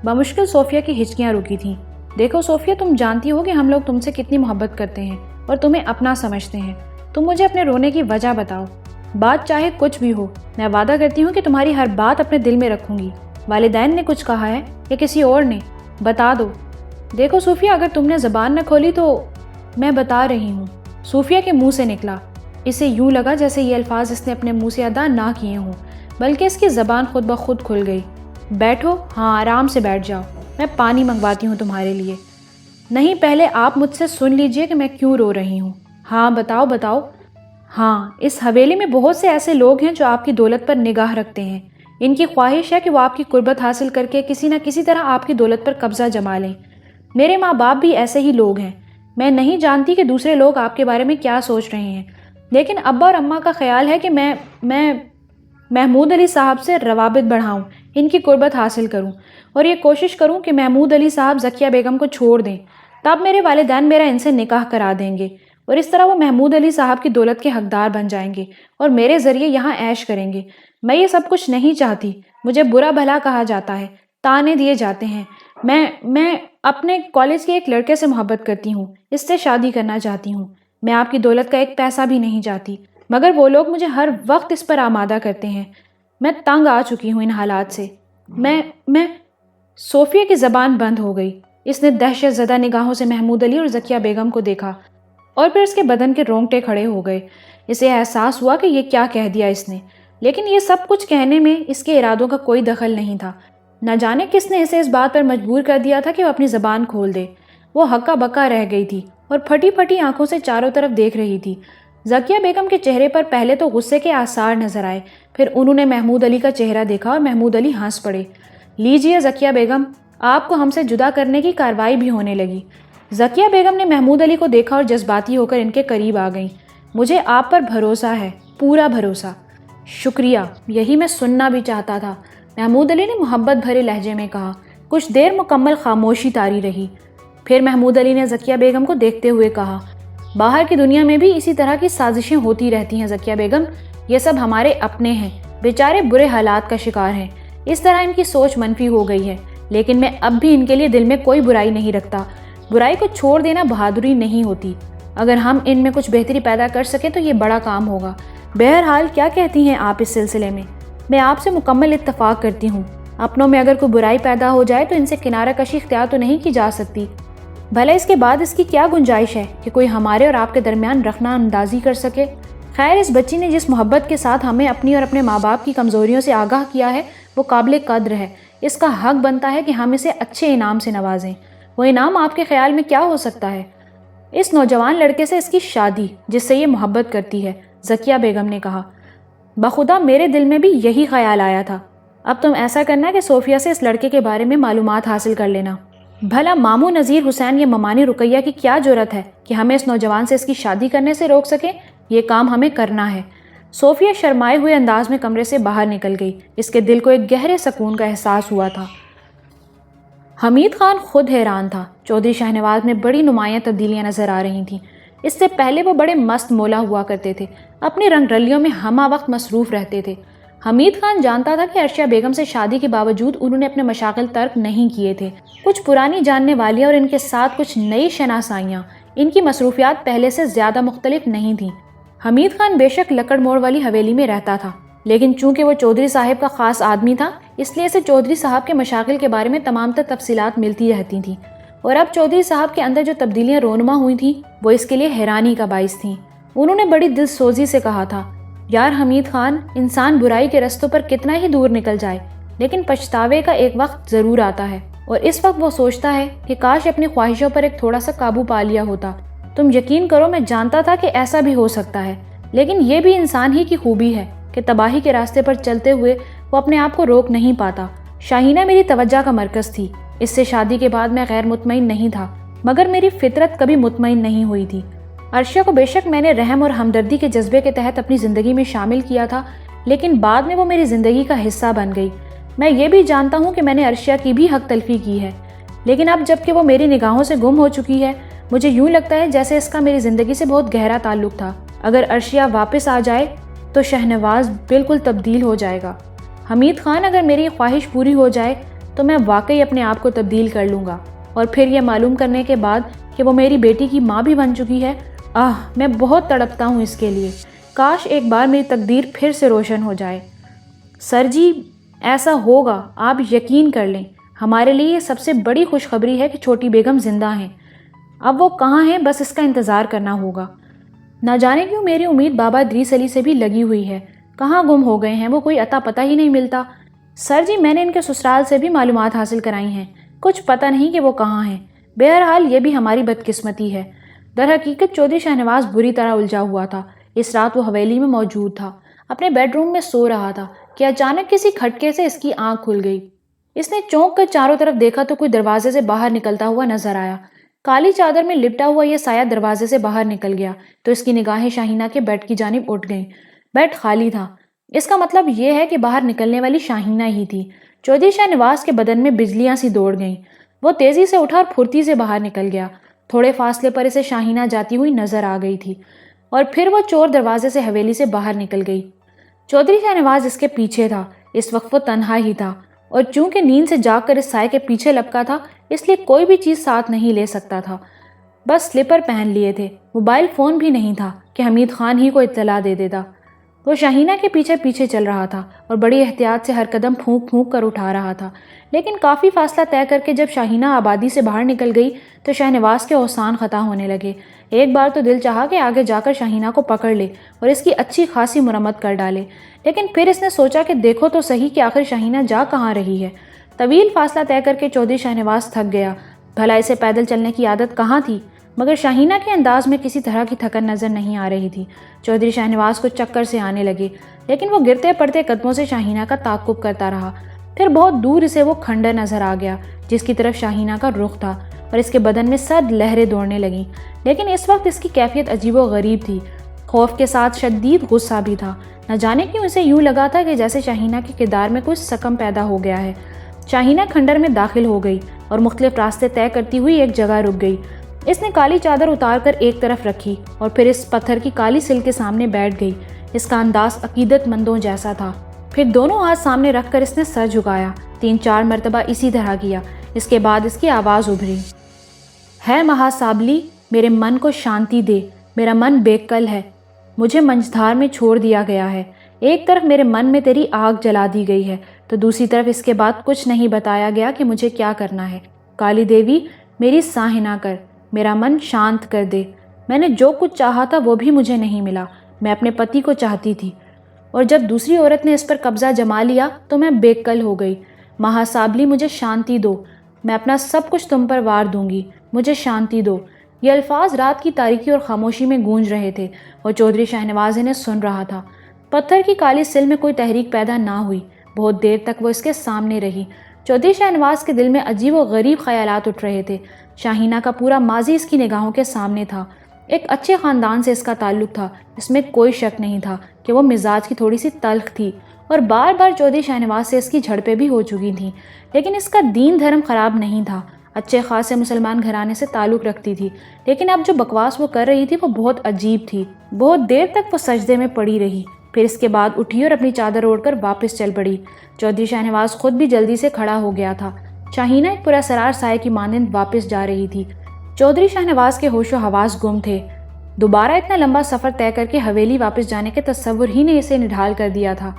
بمشکل صوفیہ کی ہچکیاں رکی تھیں۔ دیکھو صوفیہ، تم جانتی ہو کہ ہم لوگ تم سے کتنی محبت کرتے ہیں اور تمہیں اپنا سمجھتے ہیں۔ تم مجھے اپنے رونے کی وجہ بتاؤ، بات چاہے کچھ بھی ہو، میں وعدہ کرتی ہوں کہ تمہاری ہر بات اپنے دل میں رکھوں گی۔ والدین نے کچھ کہا ہے یا کسی اور نے؟ بتا دو۔ دیکھو صوفیہ، اگر تم نے زبان نہ کھولی تو میں بتا رہی ہوں، صوفیہ کے منہ سے نکلا۔ اسے یوں لگا جیسے یہ الفاظ اس نے اپنے منہ سے ادا نہ کیے ہوں، بلکہ اس کی زبان خود بخود کھل گئی۔ بیٹھو، ہاں آرام سے بیٹھ جاؤ، میں پانی منگواتی ہوں تمہارے لیے۔ نہیں، پہلے آپ مجھ سے سن لیجئے کہ میں کیوں رو رہی ہوں۔ ہاں بتاؤ بتاؤ۔ ہاں، اس حویلی میں بہت سے ایسے لوگ ہیں جو آپ کی دولت پر نگاہ رکھتے ہیں۔ ان کی خواہش ہے کہ وہ آپ کی قربت حاصل کر کے کسی نہ کسی طرح آپ کی دولت پر قبضہ جما لیں۔ میرے ماں باپ بھی ایسے ہی لوگ ہیں۔ میں نہیں جانتی کہ دوسرے لوگ آپ کے بارے میں کیا سوچ رہے ہیں، لیکن ابا اور اماں کا خیال ہے کہ میں محمود علی صاحب سے روابط بڑھاؤں، ان کی قربت حاصل کروں اور یہ کوشش کروں کہ محمود علی صاحب ذکیہ بیگم کو چھوڑ دیں۔ تب میرے والدین میرا ان سے نکاح کرا دیں گے اور اس طرح وہ محمود علی صاحب کی دولت کے حقدار بن جائیں گے اور میرے ذریعے یہاں عیش کریں گے۔ میں یہ سب کچھ نہیں چاہتی، مجھے برا بھلا کہا جاتا ہے، تانے دیے جاتے ہیں۔ میں اپنے کالج کے ایک لڑکے سے محبت کرتی ہوں، اس سے شادی کرنا چاہتی ہوں۔ میں آپ کی دولت کا ایک پیسہ بھی نہیں چاہتی، مگر وہ لوگ مجھے ہر وقت اس پر آمادہ کرتے ہیں۔ میں تنگ آ چکی ہوں ان حالات سے۔ میں صوفیہ کی زبان بند ہو گئی۔ اس نے دہشت زدہ نگاہوں سے محمود علی اور ذکیہ بیگم کو دیکھا اور پھر اس کے بدن کے رونگٹے کھڑے ہو گئے۔ اسے احساس ہوا کہ یہ کیا کہہ دیا اس نے، لیکن یہ سب کچھ کہنے میں اس کے ارادوں کا کوئی دخل نہیں تھا۔ نہ جانے کس نے اسے اس بات پر مجبور کر دیا تھا کہ وہ اپنی زبان کھول دے۔ وہ ہکا بکا رہ گئی تھی اور پھٹی پھٹی آنکھوں سے چاروں طرف دیکھ رہی تھی۔ ذکیہ بیگم کے چہرے پر پہلے تو غصے کے آثار نظر آئے، پھر انہوں نے محمود علی کا چہرہ دیکھا اور محمود علی ہنس پڑے۔ لیجئے ذکیہ بیگم، آپ کو ہم سے جدا کرنے کی کارروائی بھی ہونے لگی۔ ذکیہ بیگم نے محمود علی کو دیکھا اور جذباتی ہو کر ان کے قریب آ گئیں۔ مجھے آپ پر بھروسہ ہے، پورا بھروسہ۔ شکریہ، یہی میں سننا بھی چاہتا تھا، محمود علی نے محبت بھرے لہجے میں کہا۔ کچھ دیر مکمل خاموشی طاری رہی، پھر محمود علی نے ذکیہ بیگم کو دیکھتے ہوئے کہا، باہر کی دنیا میں بھی اسی طرح کی سازشیں ہوتی رہتی ہیں ذکیہ بیگم، یہ سب ہمارے اپنے ہیں، بیچارے برے حالات کا شکار ہیں، اس طرح ان کی سوچ منفی ہو گئی ہے، لیکن میں اب بھی ان کے لیے دل میں کوئی برائی نہیں رکھتا۔ برائی کو چھوڑ دینا بہادری نہیں ہوتی، اگر ہم ان میں کچھ بہتری پیدا کر سکیں تو یہ بڑا کام ہوگا۔ بہرحال کیا کہتی ہیں آپ اس سلسلے میں؟ میں آپ سے مکمل اتفاق کرتی ہوں، اپنوں میں اگر کوئی برائی پیدا ہو جائے تو ان سے کنارہ کشی اختیار تو نہیں کی جا سکتی، بھلا اس کے بعد اس کی کیا گنجائش ہے کہ کوئی ہمارے اور آپ کے درمیان رخنہ اندازی کر سکے؟ خیر، اس بچی نے جس محبت کے ساتھ ہمیں اپنی اور اپنے ماں باپ کی کمزوریوں سے آگاہ کیا ہے وہ قابل قدر ہے، اس کا حق بنتا ہے کہ ہم اسے اچھے انعام سے نوازیں۔ وہ انعام آپ کے خیال میں کیا ہو سکتا ہے؟ اس نوجوان لڑکے سے اس کی شادی، جس سے یہ محبت کرتی ہے، ذکیہ بیگم نے کہا۔ بخدا میرے دل میں بھی یہی خیال آیا تھا۔ اب تم ایسا کرنا کہ صوفیہ سے اس لڑکے کے بارے میں معلومات حاصل کر لینا۔ بھلا ماموں نذیر حسین یا ممانی رقیہ کی کیا جرأت ہے کہ ہمیں اس نوجوان سے اس کی شادی کرنے سے روک سکیں؟ یہ کام ہمیں کرنا ہے۔ صوفیہ شرمائے ہوئے انداز میں کمرے سے باہر نکل گئی۔ اس کے دل کو ایک گہرے سکون کا احساس ہوا تھا۔ حمید خان خود حیران تھا۔ چودھری شاہنواز میں بڑی نمایاں تبدیلیاں نظر آ رہی تھیں۔ اس سے پہلے وہ بڑے مست مولا ہوا کرتے تھے، اپنی رنگ رلیوں میں ہمہ وقت مصروف رہتے تھے۔ حمید خان جانتا تھا کہ عرشیہ بیگم سے شادی کے باوجود انہوں نے اپنے مشاغل ترک نہیں کیے تھے۔ کچھ پرانی جاننے والیاں اور ان کے ساتھ کچھ نئی شناسائیاں، ان کی مصروفیات پہلے سے زیادہ مختلف نہیں تھیں۔ حمید خان بے شک لکڑ موڑ والی حویلی میں رہتا تھا، لیکن چونکہ وہ چودھری صاحب کا خاص آدمی تھا، اس لیے اسے چودھری صاحب کے مشاغل کے بارے میں تمام تر تفصیلات ملتی رہتی تھیں، اور اب چودھری صاحب کے اندر جو تبدیلیاں رونما ہوئی تھیں وہ اس کے لیے حیرانی کا باعث تھیں۔ انہوں نے بڑی دل سوزی سے کہا تھا، یار حمید خان، انسان برائی کے رستوں پر کتنا ہی دور نکل جائے، لیکن پچھتاوے کا ایک وقت ضرور آتا ہے، اور اس وقت وہ سوچتا ہے کہ کاش اپنی خواہشوں پر ایک تھوڑا سا قابو پا لیا ہوتا۔ تم یقین کرو، میں جانتا تھا کہ ایسا بھی ہو سکتا ہے، لیکن یہ بھی انسان ہی کی خوبی ہے کہ تباہی کے راستے پر چلتے ہوئے وہ اپنے آپ کو روک نہیں پاتا۔ شاہینہ میری توجہ کا مرکز تھی۔ اس سے شادی کے بعد میں غیر مطمئن نہیں تھا، مگر میری فطرت کبھی مطمئن نہیں ہوئی تھی۔ عرشیہ کو بے شک میں نے رحم اور ہمدردی کے جذبے کے تحت اپنی زندگی میں شامل کیا تھا، لیکن بعد میں وہ میری زندگی کا حصہ بن گئی۔ میں یہ بھی جانتا ہوں کہ میں نے عرشیہ کی بھی حق تلفی کی ہے، لیکن اب جب کہ وہ میری نگاہوں سے گم ہو چکی ہے، مجھے یوں لگتا ہے جیسے اس کا میری زندگی سے بہت گہرا تعلق تھا۔ اگر عرشیہ واپس آ جائے تو شہنواز بالکل تبدیل ہو جائے گا۔ حمید خان، اگر میری خواہش پوری ہو جائے تو میں واقعی اپنے آپ کو تبدیل کر لوں گا، اور پھر یہ معلوم کرنے کے بعد کہ وہ میری بیٹی کی ماں بھی بن چکی ہے، میں بہت تڑپتا ہوں اس کے لیے۔ کاش ایک بار میری تقدیر پھر سے روشن ہو جائے۔ سر جی، ایسا ہوگا، آپ یقین کر لیں۔ ہمارے لیے یہ سب سے بڑی خوشخبری ہے کہ چھوٹی بیگم زندہ ہیں۔ اب وہ کہاں ہیں، بس اس کا انتظار کرنا ہوگا۔ نہ جانے کیوں میری امید بابا ادریس علی سے بھی لگی ہوئی ہے۔ کہاں گم ہو گئے ہیں وہ، کوئی اتا پتہ ہی نہیں ملتا۔ سر جی، میں نے ان کے سسرال سے بھی معلومات حاصل کرائی ہیں، کچھ پتہ نہیں کہ وہ کہاں ہیں۔ بہرحال یہ بھی ہماری بدقسمتی ہے۔ در حقیقت چودھری شاہنواز بری طرح الجھا ہوا تھا۔ اس رات وہ حویلی میں موجود تھا، اپنے بیڈ روم میں سو رہا تھا کہ اچانک کسی کھٹکے سے اس کی آنکھ کھل گئی۔ اس نے چونک کر چاروں طرف دیکھا تو کوئی دروازے سے باہر نکلتا ہوا نظر آیا۔ کالی چادر میں لپٹا ہوا یہ سایہ دروازے سے باہر نکل گیا تو اس کی نگاہیں شاہینہ کے بیڈ کی جانب اٹھ گئیں۔ بیڈ خالی تھا۔ اس کا مطلب یہ ہے کہ باہر نکلنے والی شاہینہ ہی تھی۔ چودھری شاہنواز کے بدن میں بجلیاں سی دوڑ گئیں۔ وہ تیزی سے اٹھا اور پھرتی سے باہر نکل گیا۔ تھوڑے فاصلے پر اسے شاہینہ جاتی ہوئی نظر آ گئی تھی، اور پھر وہ چور دروازے سے حویلی سے باہر نکل گئی۔ چودھری شاہنواز اس کے پیچھے تھا۔ اس وقت وہ تنہا ہی تھا، اور چونکہ نیند سے جاگ کر اس سائے کے پیچھے لپکا تھا، اس لیے کوئی بھی چیز ساتھ نہیں لے سکتا تھا۔ بس سلیپر پہن لیے تھے۔ موبائل فون بھی نہیں تھا کہ حمید خان ہی کو اطلاع دے دیتا۔ وہ شاہینہ کے پیچھے پیچھے چل رہا تھا اور بڑی احتیاط سے ہر قدم پھونک پھونک کر اٹھا رہا تھا، لیکن کافی فاصلہ طے کر کے جب شاہینہ آبادی سے باہر نکل گئی تو شاہنواز کے اوسان خطا ہونے لگے۔ ایک بار تو دل چاہا کہ آگے جا کر شاہینہ کو پکڑ لے اور اس کی اچھی خاصی مرمت کر ڈالے، لیکن پھر اس نے سوچا کہ دیکھو تو صحیح کہ آخر شاہینہ جا کہاں رہی ہے۔ طویل فاصلہ طے کر کے چودھری شاہنواز تھک گیا۔ بھلا اسے پیدل چلنے کی عادت کہاں تھی، مگر شاہینہ کے انداز میں کسی طرح کی تھکن نظر نہیں آ رہی تھی۔ چودھری شاہنواز کو چکر سے آنے لگے، لیکن وہ گرتے پڑتے قدموں سے شاہینہ کا تعاقب کرتا رہا۔ پھر بہت دور اسے وہ کھنڈر نظر آ گیا جس کی طرف شاہینہ کا رخ تھا، اور اس کے بدن میں سرد لہریں دوڑنے لگیں، لیکن اس وقت اس کی کیفیت عجیب و غریب تھی۔ خوف کے ساتھ شدید غصہ بھی تھا۔ نہ جانے کیوں اسے یوں لگا تھا کہ جیسے شاہینہ کے کردار میں کچھ سکم پیدا ہو گیا ہے۔ شاہینہ کھنڈر میں داخل ہو گئی اور مختلف راستے طے کرتی ہوئی ایک جگہ رک گئی۔ اس نے کالی چادر اتار کر ایک طرف رکھی اور پھر اس پتھر کی کالی سل کے سامنے بیٹھ گئی۔ اس کا انداز عقیدت مندوں جیسا تھا۔ پھر دونوں ہاتھ سامنے رکھ کر اس نے سر جھکایا۔ 3-4 مرتبہ اسی طرح کیا۔ اس کے بعد اس کی آواز ابھری، ہے مہا سابلی، میرے من کو شانتی دے، میرا من بے کل ہے، مجھے منجھدار میں چھوڑ دیا گیا ہے۔ ایک طرف میرے من میں تیری آگ جلا دی گئی ہے تو دوسری طرف اس کے بعد کچھ نہیں بتایا گیا کہ مجھے کیا کرنا ہے۔ کالی دیوی، میری ساہنا کر، میرا من شانت کر دے۔ میں نے جو کچھ چاہا تھا وہ بھی مجھے نہیں ملا۔ میں اپنے پتی کو چاہتی تھی، اور جب دوسری عورت نے اس پر قبضہ جما لیا تو میں بے کل ہو گئی۔ مہاسابلی مجھے شانتی دو، میں اپنا سب کچھ تم پر وار دوں گی، مجھے شانتی دو۔ یہ الفاظ رات کی تاریکی اور خاموشی میں گونج رہے تھے اور چودھری شاہنواز انہیں سن رہا تھا۔ پتھر کی کالی سل میں کوئی تحریک پیدا نہ ہوئی، بہت دیر تک وہ اس کے سامنے رہی۔ چودھری شاہنواز کے دل میں عجیب و غریب خیالات اٹھ رہے تھے۔ شاہینہ کا پورا ماضی اس کی نگاہوں کے سامنے تھا۔ ایک اچھے خاندان سے اس کا تعلق تھا، اس میں کوئی شک نہیں تھا کہ وہ مزاج کی تھوڑی سی تلخ تھی، اور بار بار چودھری شاہنواز سے اس کی جھڑپیں بھی ہو چکی تھیں، لیکن اس کا دین دھرم خراب نہیں تھا۔ اچھے خاصے مسلمان گھرانے سے تعلق رکھتی تھی، لیکن اب جو بکواس وہ کر رہی تھی وہ بہت عجیب تھی۔ بہت دیر تک وہ سجدے میں پڑی رہی، پھر اس کے بعد اٹھی اور اپنی چادر اوڑھ کر واپس چل پڑی۔ چودھری شاہنواز خود بھی جلدی سے کھڑا ہو گیا تھا۔ شاہینہ ایک پراسرار سائے کی مانند واپس جا رہی تھی۔ چودھری شاہنواز کے ہوش و حواس گم تھے۔ دوبارہ اتنا لمبا سفر طے کر کے حویلی واپس جانے کے تصور ہی نے اسے نڈھال کر دیا تھا۔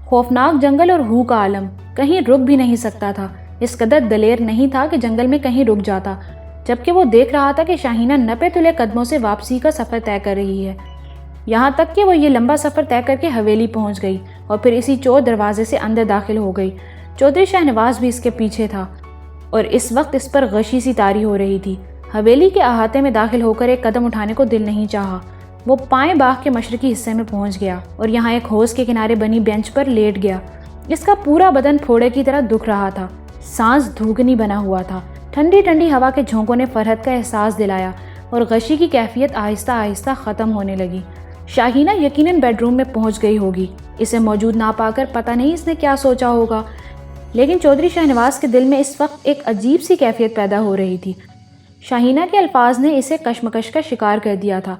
خوفناک جنگل اور ہو کا عالم، کہیں رک بھی نہیں سکتا تھا۔ اس قدر دلیر نہیں تھا کہ جنگل میں کہیں رک جاتا، جبکہ وہ دیکھ رہا تھا کہ شاہینہ نپے تلے قدموں سے واپسی کا سفر طے کر رہی ہے، یہاں تک کہ وہ یہ لمبا سفر طے کر کے حویلی پہنچ گئی اور پھر اسی چور دروازے سے اندر داخل ہو گئی۔ چودھری شاہنواز بھی اس کے پیچھے تھا اور اس وقت اس پر غشی سی طاری ہو رہی تھی۔ حویلی کے احاطے میں داخل ہو کر ایک قدم اٹھانے کو دل نہیں چاہا۔ وہ پائیں باغ کے مشرقی حصے میں پہنچ گیا اور یہاں ایک حوض کے کنارے بنی بینچ پر لیٹ گیا۔ اس کا پورا بدن پھوڑے کی طرح دکھ رہا تھا، سانس دھوکنی بنا ہوا تھا۔ ٹھنڈی ٹھنڈی ہوا کے جھونکوں نے فرحت کا احساس دلایا اور غشی کی کیفیت آہستہ آہستہ ختم ہونے لگی۔ شاہینہ یقیناً بیڈ روم میں پہنچ گئی ہوگی۔ اسے موجود نہ پا کر پتہ نہیں اس نے کیا سوچا ہوگا، لیکن چودھری شاہنواز کے دل میں اس وقت ایک عجیب سی کیفیت پیدا ہو رہی تھی۔ شاہینہ کے الفاظ نے اسے کشمکش کا شکار کر دیا تھا۔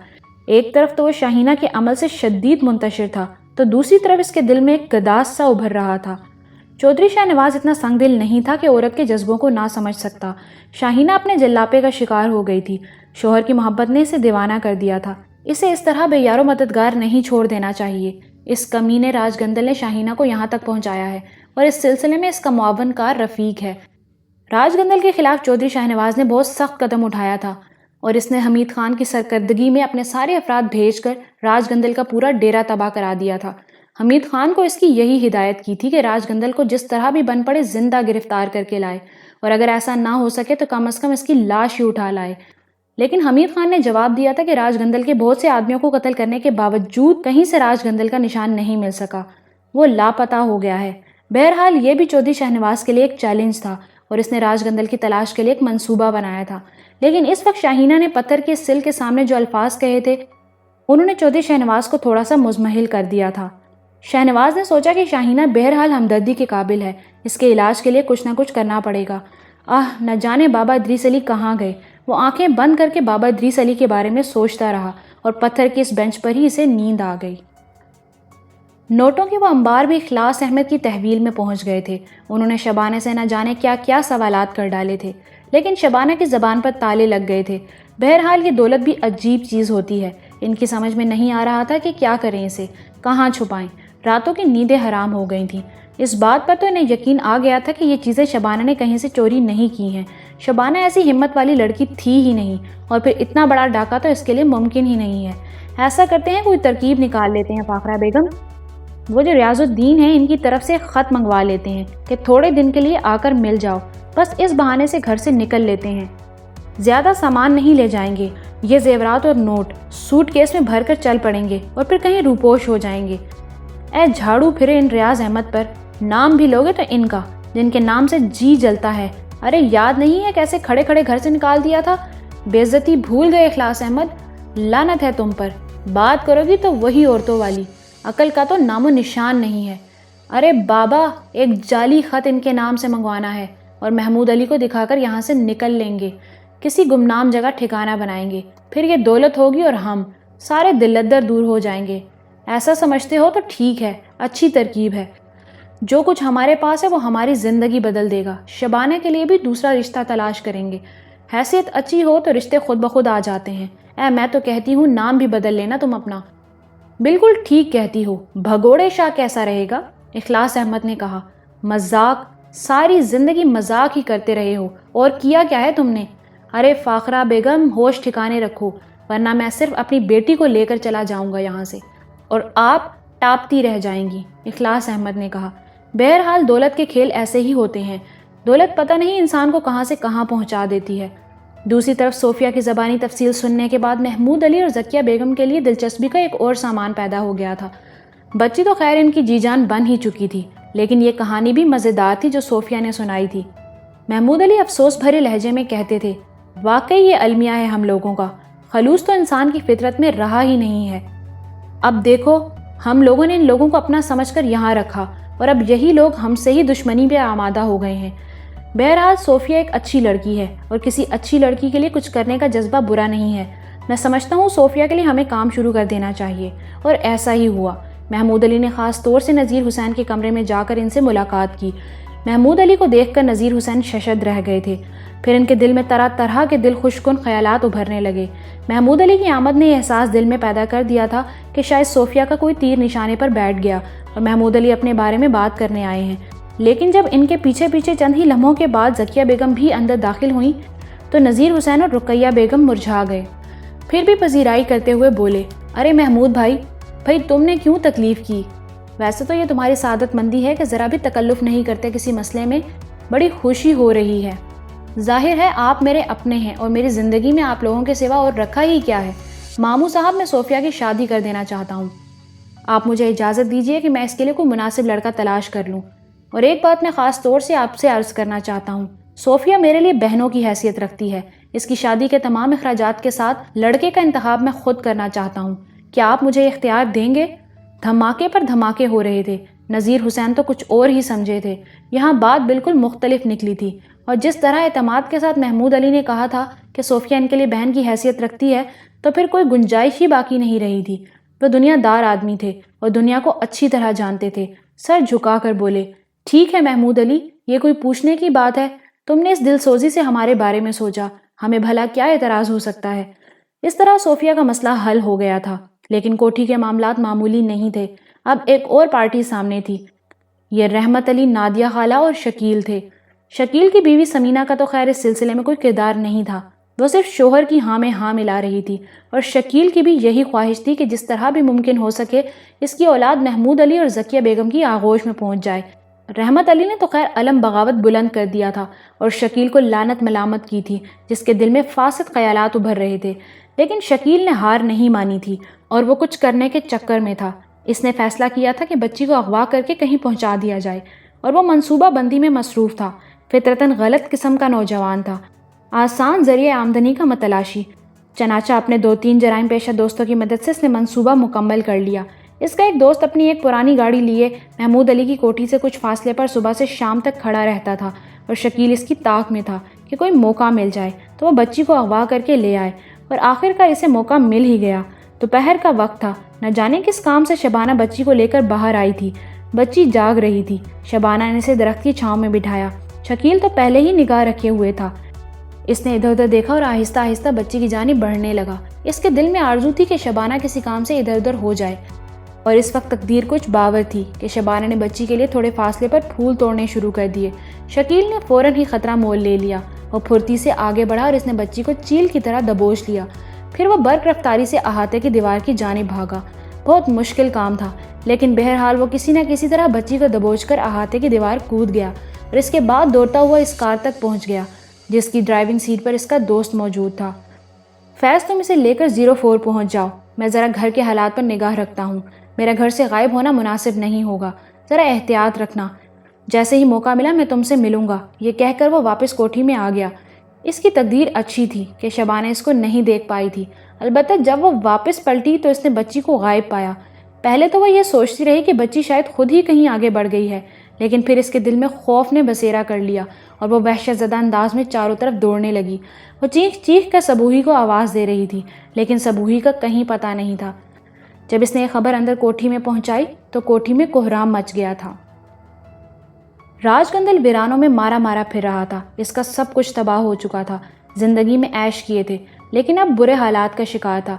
ایک طرف تو وہ شاہینہ کے عمل سے شدید منتشر تھا، تو دوسری طرف اس کے دل میں ایک گداز سا ابھر رہا تھا۔ چودھری شاہنواز اتنا سنگ دل نہیں تھا کہ عورت کے جذبوں کو نہ سمجھ سکتا۔ شاہینہ اپنے جلاپے کا شکار ہو گئی تھی۔ شوہر کی محبت نے اسے دیوانہ کر دیا تھا۔ اسے اس طرح بے یار و مددگار نہیں چھوڑ دینا چاہیے۔ اس کمینے راج گندل نے شاہینہ کو یہاں تک پہنچایا ہے اور اس سلسلے میں اس کا معاون کار رفیق ہے۔ راج گندل کے خلاف چودھری شاہنواز نے بہت سخت قدم اٹھایا تھا اور اس نے حمید خان کی سرکردگی میں اپنے سارے افراد بھیج کر راج گندل کا پورا ڈیرا تباہ کرا دیا تھا۔ حمید خان کو اس کی یہی ہدایت کی تھی کہ راج گندل کو جس طرح بھی بن پڑے زندہ گرفتار کر کے لائے، اور اگر ایسا نہ ہو سکے تو کم از کم اس کی لاش ہی اٹھا لائے۔ لیکن حمید خان نے جواب دیا تھا کہ راج گندل کے بہت سے آدمیوں کو قتل کرنے کے باوجود کہیں سے راج گندل کا نشان نہیں مل سکا، وہ لاپتہ ہو گیا ہے۔ بہرحال یہ بھی چودھری شاہنواز کے لیے ایک چیلنج تھا اور اس نے راج گندل کی تلاش کے لیے ایک منصوبہ بنایا تھا۔ لیکن اس وقت شاہینہ نے پتھر کے سل کے سامنے جو الفاظ کہے تھے انہوں نے چودھری شاہنواز کو تھوڑا سا مزمحل کر دیا تھا۔ شاہنواز نے سوچا کہ شاہینہ بہرحال ہمدردی کے قابل ہے، اس کے علاج کے لیے کچھ نہ کچھ کرنا پڑے گا۔ نہ جانے بابا ادریس علی کہاں گئے۔ وہ آنکھیں بند کر کے بابا ادریس علی کے بارے میں سوچتا رہا اور پتھر کی اس بینچ پر ہی اسے نیند آ گئی۔ نوٹوں کے وہ انبار بھی اخلاص احمد کی تحویل میں پہنچ گئے تھے۔ انہوں نے شبانہ سے نہ جانے کیا کیا سوالات کر ڈالے تھے، لیکن شبانہ کی زبان پر تالے لگ گئے تھے۔ بہرحال یہ دولت بھی عجیب چیز ہوتی ہے، ان کی سمجھ میں نہیں آ رہا تھا کہ کیا کریں، اسے کہاں چھپائیں۔ راتوں کی نیندیں حرام ہو گئی تھیں۔ اس بات پر تو انہیں یقین آ گیا تھا کہ یہ چیزیں شبانہ نے کہیں سے چوری نہیں کی ہیں۔ شبانہ ایسی ہمت والی لڑکی تھی ہی نہیں، اور پھر اتنا بڑا ڈاکہ تو اس کے لیے ممکن ہی نہیں ہے۔ ایسا کرتے ہیں، کوئی ترکیب نکال لیتے ہیں فاخرہ بیگم، وہ جو ریاض الدین ہیں ان کی طرف سے خط منگوا لیتے ہیں کہ تھوڑے دن کے لیے آ کر مل جاؤ، بس اس بہانے سے گھر سے نکل لیتے ہیں، زیادہ سامان نہیں لے جائیں گے، یہ زیورات اور نوٹ سوٹ کیس میں بھر کر چل پڑیں گے اور پھر کہیں روپوش ہو جائیں گے۔ اے جھاڑو پھرے ان ریاض احمد پر، نام بھی لوگے تو ان کا جن کے نام سے جی جلتا ہے۔ ارے یاد نہیں ہے کیسے کھڑے کھڑے گھر سے نکال دیا تھا؟ بے عزتی بھول گئے اخلاص احمد، لعنت ہے تم پر، بات کرو گی تو وہی عورتوں والی، عقل کا تو نام و نشان نہیں ہے۔ ارے بابا، ایک جعلی خط ان کے نام سے منگوانا ہے اور محمود علی کو دکھا کر یہاں سے نکل لیں گے، کسی گمنام جگہ ٹھکانہ بنائیں گے، پھر یہ دولت ہوگی اور ہم سارے دلدر دور ہو جائیں گے۔ ایسا سمجھتے ہو تو ٹھیک ہے، اچھی ترکیب ہے۔ جو کچھ ہمارے پاس ہے وہ ہماری زندگی بدل دے گا۔ شبانہ کے لیے بھی دوسرا رشتہ تلاش کریں گے، حیثیت اچھی ہو تو رشتے خود بخود آ جاتے ہیں۔ میں تو کہتی ہوں نام بھی بدل لینا تم اپنا۔ بالکل ٹھیک کہتی ہو، بھگوڑے شاہ کیسا رہے گا؟ اخلاص احمد نے کہا۔ مذاق، ساری زندگی مذاق ہی کرتے رہے ہو، اور کیا کیا ہے تم نے؟ ارے فاخرہ بیگم، ہوش ٹھکانے رکھو، ورنہ میں صرف اپنی بیٹی کو لے کر چلا جاؤں گا یہاں سے، اور آپ ٹاپتی رہ جائیں گی، اخلاص احمد نے کہا۔ بہرحال دولت کے کھیل ایسے ہی ہوتے ہیں، دولت پتہ نہیں انسان کو کہاں سے کہاں پہنچا دیتی ہے۔ دوسری طرف صوفیہ کی زبانی تفصیل سننے کے بعد محمود علی اور ذکیہ بیگم کے لیے دلچسپی کا ایک اور سامان پیدا ہو گیا تھا۔ بچی تو خیر ان کی جی جان بن ہی چکی تھی، لیکن یہ کہانی بھی مزیدار تھی جو صوفیہ نے سنائی تھی۔ محمود علی افسوس بھرے لہجے میں کہتے تھے، واقعی یہ المیہ ہے ہم لوگوں کا، خلوص تو انسان کی فطرت میں رہا ہی نہیں ہے۔ اب دیکھو ہم لوگوں نے ان لوگوں کو اپنا سمجھ کر یہاں رکھا اور اب یہی لوگ ہم سے ہی دشمنی پہ آمادہ ہو گئے ہیں۔ بہرحال صوفیہ ایک اچھی لڑکی ہے اور کسی اچھی لڑکی کے لیے کچھ کرنے کا جذبہ برا نہیں ہے۔ میں سمجھتا ہوں صوفیہ کے لیے ہمیں کام شروع کر دینا چاہیے، اور ایسا ہی ہوا۔ محمود علی نے خاص طور سے نذیر حسین کے کمرے میں جا کر ان سے ملاقات کی۔ محمود علی کو دیکھ کر نذیر حسین ششد رہ گئے تھے، پھر ان کے دل میں طرح طرح کے دل خوش کن خیالات ابھرنے لگے۔ محمود علی کی آمد نے یہ احساس دل میں پیدا کر دیا تھا کہ شاید صوفیہ کا کوئی تیر نشانے پر بیٹھ گیا اور محمود علی اپنے بارے میں بات کرنے آئے ہیں۔ لیکن جب ان کے پیچھے پیچھے چند ہی لمحوں کے بعد ذکیہ بیگم بھی اندر داخل ہوئیں تو نذیر حسین اور رقیہ بیگم مرجھا گئے، پھر بھی پذیرائی کرتے ہوئے بولے، ارے محمود بھائی تم نے کیوں تکلیف کی؟ ویسے تو یہ تمہاری سعادت مندی ہے کہ ذرا بھی تکلف نہیں کرتے کسی مسئلے میں، بڑی خوشی ہو رہی ہے۔ ظاہر ہے آپ میرے اپنے ہیں اور میری زندگی میں آپ لوگوں کے سوا اور رکھا ہی کیا ہے۔ ماموں صاحب میں صوفیہ کی شادی کر دینا چاہتا ہوں، آپ مجھے اجازت دیجیے کہ میں اس کے لیے کوئی مناسب لڑکا تلاش کر لوں۔ اور ایک بات میں خاص طور سے آپ سے عرض کرنا چاہتا ہوں، صوفیہ میرے لیے بہنوں کی حیثیت رکھتی ہے۔ اس کی شادی کے تمام اخراجات کے ساتھ لڑکے کا انتخاب میں خود کرنا چاہتا ہوں، کیا آپ مجھے اختیار دیں گے؟ دھماکے پر دھماکے ہو رہے تھے۔ نذیر حسین تو کچھ اور ہی سمجھے تھے، یہاں بات بالکل مختلف نکلی تھی، اور جس طرح اعتماد کے ساتھ محمود علی نے کہا تھا کہ صوفیہ ان کے لیے بہن کی حیثیت رکھتی ہے، تو پھر کوئی گنجائش ہی باقی نہیں رہی تھی۔ وہ دنیا دار آدمی تھے اور دنیا کو اچھی طرح جانتے تھے۔ سر جھکا کر بولے، ٹھیک ہے محمود علی، یہ کوئی پوچھنے کی بات ہے؟ تم نے اس دل سوزی سے ہمارے بارے میں سوچا، ہمیں بھلا کیا اعتراض ہو سکتا ہے؟ اس طرح صوفیہ کا مسئلہ حل ہو گیا تھا، لیکن کوٹھی کے معاملات معمولی نہیں تھے۔ اب ایک اور پارٹی سامنے تھی۔ یہ رحمت علی، نادیہ خالہ اور شکیل تھے۔ شکیل کی بیوی سمینہ کا تو خیر اس سلسلے میں کوئی کردار نہیں تھا، وہ صرف شوہر کی ہاں میں ہاں ملا رہی تھی، اور شکیل کی بھی یہی خواہش تھی کہ جس طرح بھی ممکن ہو سکے اس کی اولاد محمود علی اور ذکیہ بیگم کی آغوش میں پہنچ جائے۔ رحمت علی نے تو خیر علم بغاوت بلند کر دیا تھا اور شکیل کو لعنت ملامت کی تھی، جس کے دل میں فاسد خیالات ابھر رہے تھے، لیکن شکیل نے ہار نہیں مانی تھی اور وہ کچھ کرنے کے چکر میں تھا۔ اس نے فیصلہ کیا تھا کہ بچی کو اغوا کر کے کہیں پہنچا دیا جائے، اور وہ منصوبہ بندی میں مصروف تھا۔ فطرتاً غلط قسم کا نوجوان تھا، آسان ذریعہ آمدنی کا متلاشی۔ چنانچہ اپنے 2-3 جرائم پیشہ دوستوں کی مدد سے اس نے منصوبہ مکمل کر لیا۔ اس کا ایک دوست اپنی ایک پرانی گاڑی لیے محمود علی کی کوٹھی سے کچھ فاصلے پر صبح سے شام تک کھڑا رہتا تھا، اور شکیل اس کی طاق میں تھا کہ کوئی موقع مل جائے تو وہ بچی کو اغوا کر کے لے آئے، اور آخر کار اسے موقع مل ہی گیا۔ دوپہر کا وقت تھا، نہ جانے کس کام سے شبانہ بچی کو لے کر باہر آئی تھی۔ بچی جاگ رہی تھی، شبانہ نے اسے درخت کی چھاؤں میں بٹھایا۔ شکیل تو پہلے ہی نگاہ رکھے ہوئے تھا، اس نے ادھر ادھر دیکھا اور آہستہ آہستہ بچی کی جانب بڑھنے لگا۔ اس کے دل میں آرزو تھی کہ شبانہ کسی کام سے ادھر ادھر ہو جائے، اور اس وقت تقدیر کچھ باور تھی کہ شبانہ نے بچی کے لیے تھوڑے فاصلے پر پھول توڑنے شروع کر دیے۔ شکیل نے فوراً ہی خطرہ مول لے لیا، وہ پھرتی سے آگے بڑھا اور اس نے بچی کو چیل کی طرح دبوچ لیا۔ پھر وہ برق رفتاری سے احاطے کی دیوار کی جانب بھاگا۔ بہت مشکل کام تھا، لیکن بہرحال وہ کسی نہ کسی طرح بچی کو دبوچ کر احاطے کی دیوار کود گیا، اور اس کے بعد دوڑتا ہوا اس کار تک پہنچ گیا جس کی ڈرائیونگ سیٹ پر اس کا دوست موجود تھا۔ فیض تم اسے لے کر 04 پہنچ جاؤ، میں ذرا گھر کے حالات پر نگاہ رکھتا ہوں، میرا گھر سے غائب ہونا مناسب نہیں ہوگا، ذرا احتیاط رکھنا، جیسے ہی موقع ملا میں تم سے ملوں گا۔ یہ کہہ کر وہ واپس کوٹھی میں آ گیا۔ اس کی تقدیر اچھی تھی کہ شبانہ اس کو نہیں دیکھ پائی تھی، البتہ جب وہ واپس پلٹی تو اس نے بچی کو غائب پایا۔ پہلے تو وہ یہ سوچتی رہی کہ بچی شاید خود ہی کہیں آگے بڑھ گئی ہے، لیکن پھر اس کے دل میں خوف نے بسیرا کر لیا اور وہ وحشت زدہ انداز میں چاروں طرف دوڑنے لگی۔ وہ چیخ چیخ کر سبوہی کو آواز دے رہی تھی، لیکن سبوہی کا کہیں پتہ نہیں تھا۔ جب اس نے یہ خبر اندر کوٹھی میں پہنچائی تو کوٹھی میں کوہرام مچ گیا تھا۔ راج گندل ویرانوں میں مارا مارا پھر رہا تھا، اس کا سب کچھ تباہ ہو چکا تھا، زندگی میں عیش کیے تھے، لیکن اب برے حالات کا شکار تھا۔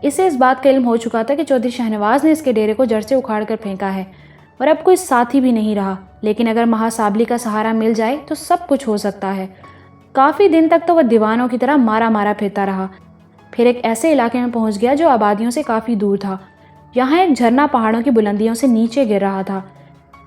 اسے اس بات کا علم ہو چکا تھا کہ چودھری شہنواز نے اس کے ڈیرے کو جڑ سے اکھاڑ کر پھینکا ہے، اور اب کوئی ساتھی بھی نہیں رہا، لیکن اگر مہا سابلی کا سہارا مل جائے تو سب کچھ ہو سکتا ہے۔ کافی دن تک تو وہ دیوانوں کی طرح مارا مارا پھرتا رہا، پھر ایک ایسے علاقے میں پہنچ گیا جو آبادیوں سے کافی دور تھا۔ یہاں ایک جھرنا پہاڑوں کی بلندیوں سے نیچے گر رہا تھا۔